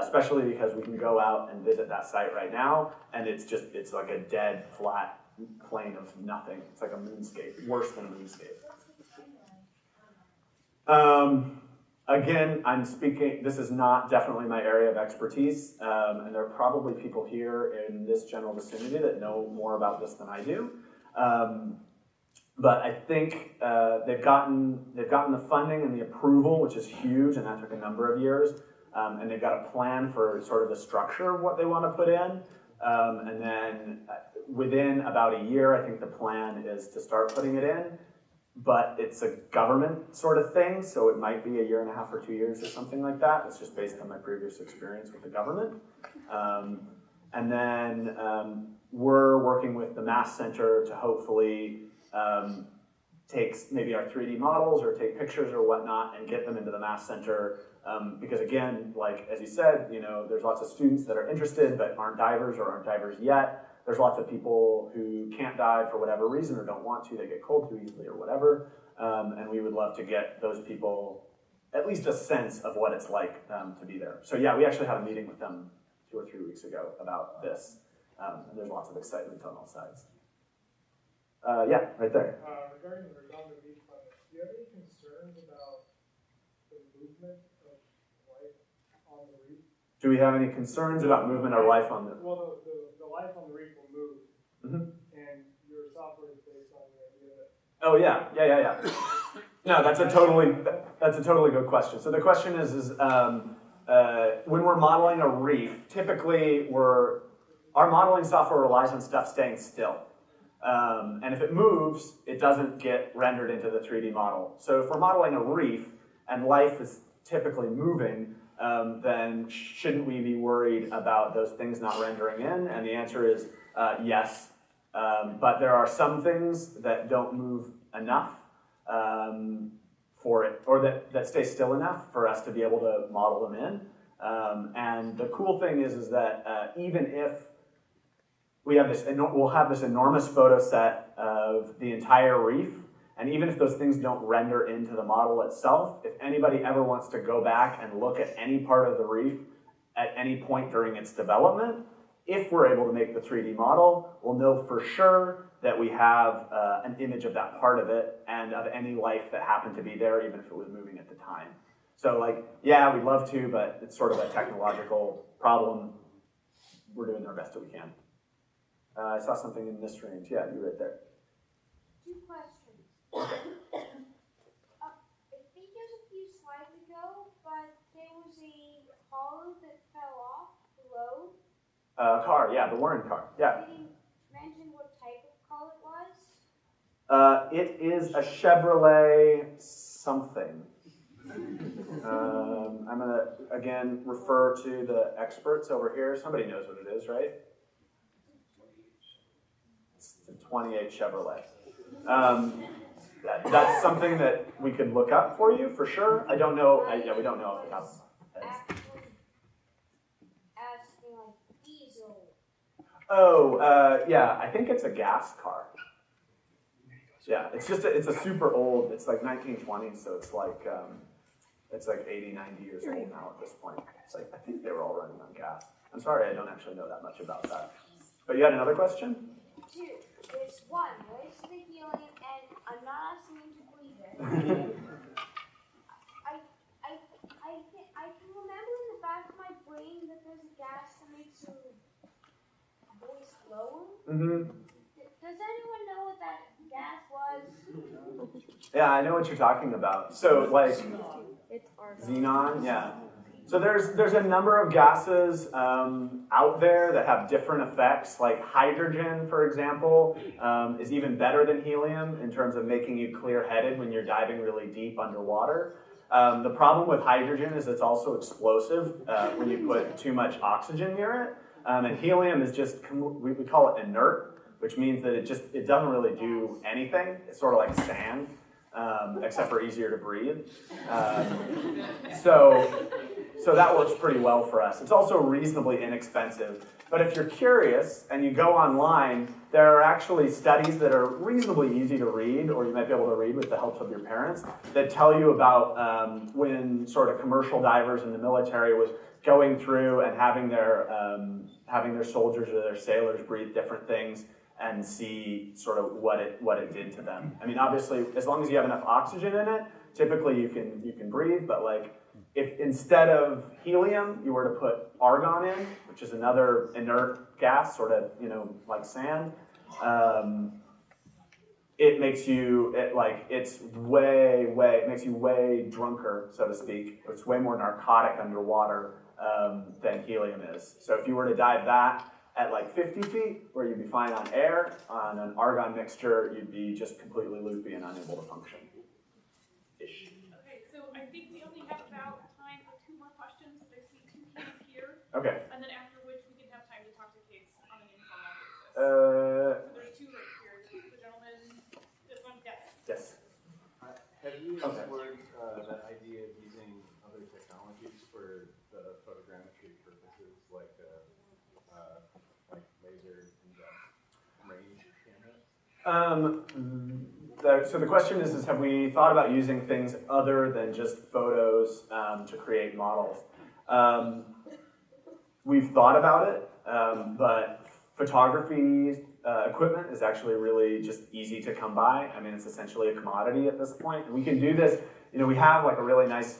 especially because we can go out and visit that site right now, and it's like a dead, flat plane of nothing. It's like a moonscape, worse than a moonscape. Again, I'm speaking, this is not definitely my area of expertise, and there are probably people here in this general vicinity that know more about this than I do. But I think they've gotten the funding and the approval, which is huge, and that took a number of years. And they've got a plan for sort of the structure of what they want to put in. And then within about a year, I think the plan is to start putting it in. But it's a government sort of thing, so it might be a year and a half or 2 years or something like that. It's just based on my previous experience with the government. And then we're working with the Math Center to hopefully take maybe our 3D models or take pictures or whatnot and get them into the Math Center. Because again, like as you said, there's lots of students that are interested but aren't divers or aren't divers yet. There's lots of people who can't dive for whatever reason or don't want to, they get cold too easily or whatever, and we would love to get those people at least a sense of what it's like to be there. So yeah, we actually had a meeting with them 2 or 3 weeks ago about this, and there's lots of excitement on all sides. Yeah, right there. Regarding the redundant reef climate, do you have any concerns about the movement of life on the reef? Do we have any concerns about movement or life on the? Well, the life on the reef will move, and your software is based on the idea that. Oh yeah. No, that's a totally good question. So the question is when we're modeling a reef, typically our modeling software relies on stuff staying still. And if it moves, it doesn't get rendered into the 3D model. So if we're modeling a reef and life is typically moving, then shouldn't we be worried about those things not rendering in? And the answer is yes. But there are some things that don't move enough for it, or that stay still enough for us to be able to model them in. And the cool thing is that even if we'll have this enormous photo set of the entire reef, and even if those things don't render into the model itself, if anybody ever wants to go back and look at any part of the reef at any point during its development, if we're able to make the 3D model, we'll know for sure that we have an image of that part of it and of any life that happened to be there, even if it was moving at the time. So like, yeah, we'd love to, but it's sort of a technological problem. We're doing our best that we can. I saw something in this range. Yeah, you're right there. 2 questions. I think it was a few slides ago, but there was a hollow that fell off the road. Car, yeah, the Warren car, yeah. Did you mention what type of car it was? It is a Chevrolet something. I'm gonna, again, refer to the experts over here. Somebody knows what it is, right? It's the 28 Chevrolet. That's something that we could look up for you, for sure. I don't know, yeah, we don't know off the top of our heads. Asking like diesel. Oh, yeah, I think it's a gas car. Yeah, it's just it's a super old, it's like 1920s, so it's like 80, 90 years old now at this point. It's like, I think they were all running on gas. I'm sorry, I don't actually know that much about that. But you had another question? 2. There's 1. Where's the helium? And I'm not asking you to believe it. I can remember in the back of my brain that there's a gas that makes your voice lower. Does anyone know what that gas was? Yeah, I know what you're talking about. So like xenon, yeah. So there's a number of gases out there that have different effects. Like hydrogen, for example, is even better than helium in terms of making you clear-headed when you're diving really deep underwater. The problem with hydrogen is it's also explosive when you put too much oxygen near it. And helium is just, we call it inert, which means that it doesn't really do anything. It's sort of like sand, except for easier to breathe. So that works pretty well for us. It's also reasonably inexpensive. But if you're curious and you go online, there are actually studies that are reasonably easy to read, or you might be able to read with the help of your parents, that tell you about when sort of commercial divers in the military was going through and having their soldiers or their sailors breathe different things and see sort of what it did to them. I mean, obviously, as long as you have enough oxygen in it, typically you can breathe. But like, if instead of helium you were to put argon in, which is another inert gas, sort of like sand, it makes you it makes you way drunker, so to speak. It's way more narcotic underwater than helium is. So if you were to dive that at like 50 feet, where you'd be fine on air, on an argon mixture, you'd be just completely loopy and unable to function. Ish. Okay, so I think we only have about time for 2 more questions. I see 2 Kees here. Okay. And then after which we can have time to talk to Kees on an informal basis. So there's 2 right here. The gentleman, this one, yes. Yes. Have you explored that idea of using other technologies for the photogrammetry purposes, like laser injection So the question is have we thought about using things other than just photos to create models? We've thought about it, but photography equipment is actually really just easy to come by. I mean, it's essentially a commodity at this point. And we can do this, we have like a really nice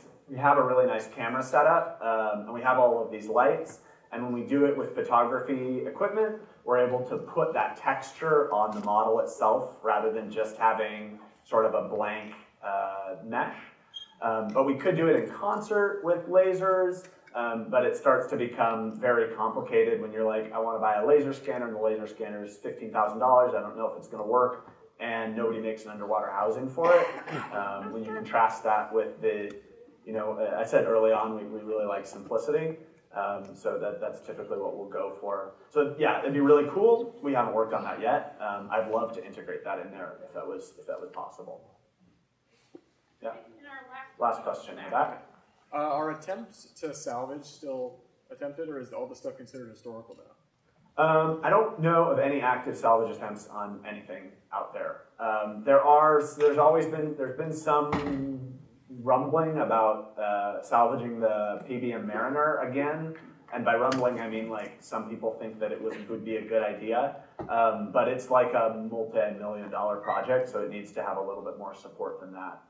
camera setup, and we have all of these lights. And when we do it with photography equipment, we're able to put that texture on the model itself rather than just having sort of a blank mesh. But we could do it in concert with lasers, but it starts to become very complicated when you're like, I want to buy a laser scanner, and the laser scanner is $15,000. I don't know if it's going to work, and nobody makes an underwater housing for it. When you contrast that with the, I said early on, we really like simplicity. So that's typically what we'll go for. So yeah, it'd be really cool. We haven't worked on that yet. I'd love to integrate that in there if that was possible. Yeah. Last question, back. Are attempts to salvage still attempted, or is all the stuff considered historical now? I don't know of any active salvage attempts on anything out there. There's been some rumbling about salvaging the Pbm Mariner again, and by rumbling I mean like some people think that it would be a good idea, but it's like a multi-million-dollar project, so it needs to have a little bit more support than that.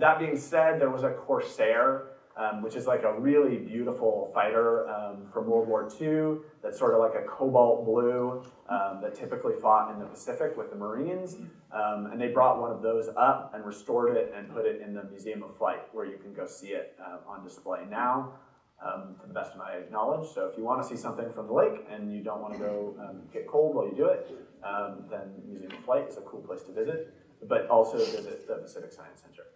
That being said, there was a Corsair, which is like a really beautiful fighter from World War II that's sort of like a cobalt blue that typically fought in the Pacific with the Marines. And they brought one of those up and restored it and put it in the Museum of Flight, where you can go see it on display now, to the best of my knowledge. So if you want to see something from the lake and you don't want to go get cold while you do it, then Museum of Flight is a cool place to visit. But also visit the Pacific Science Center.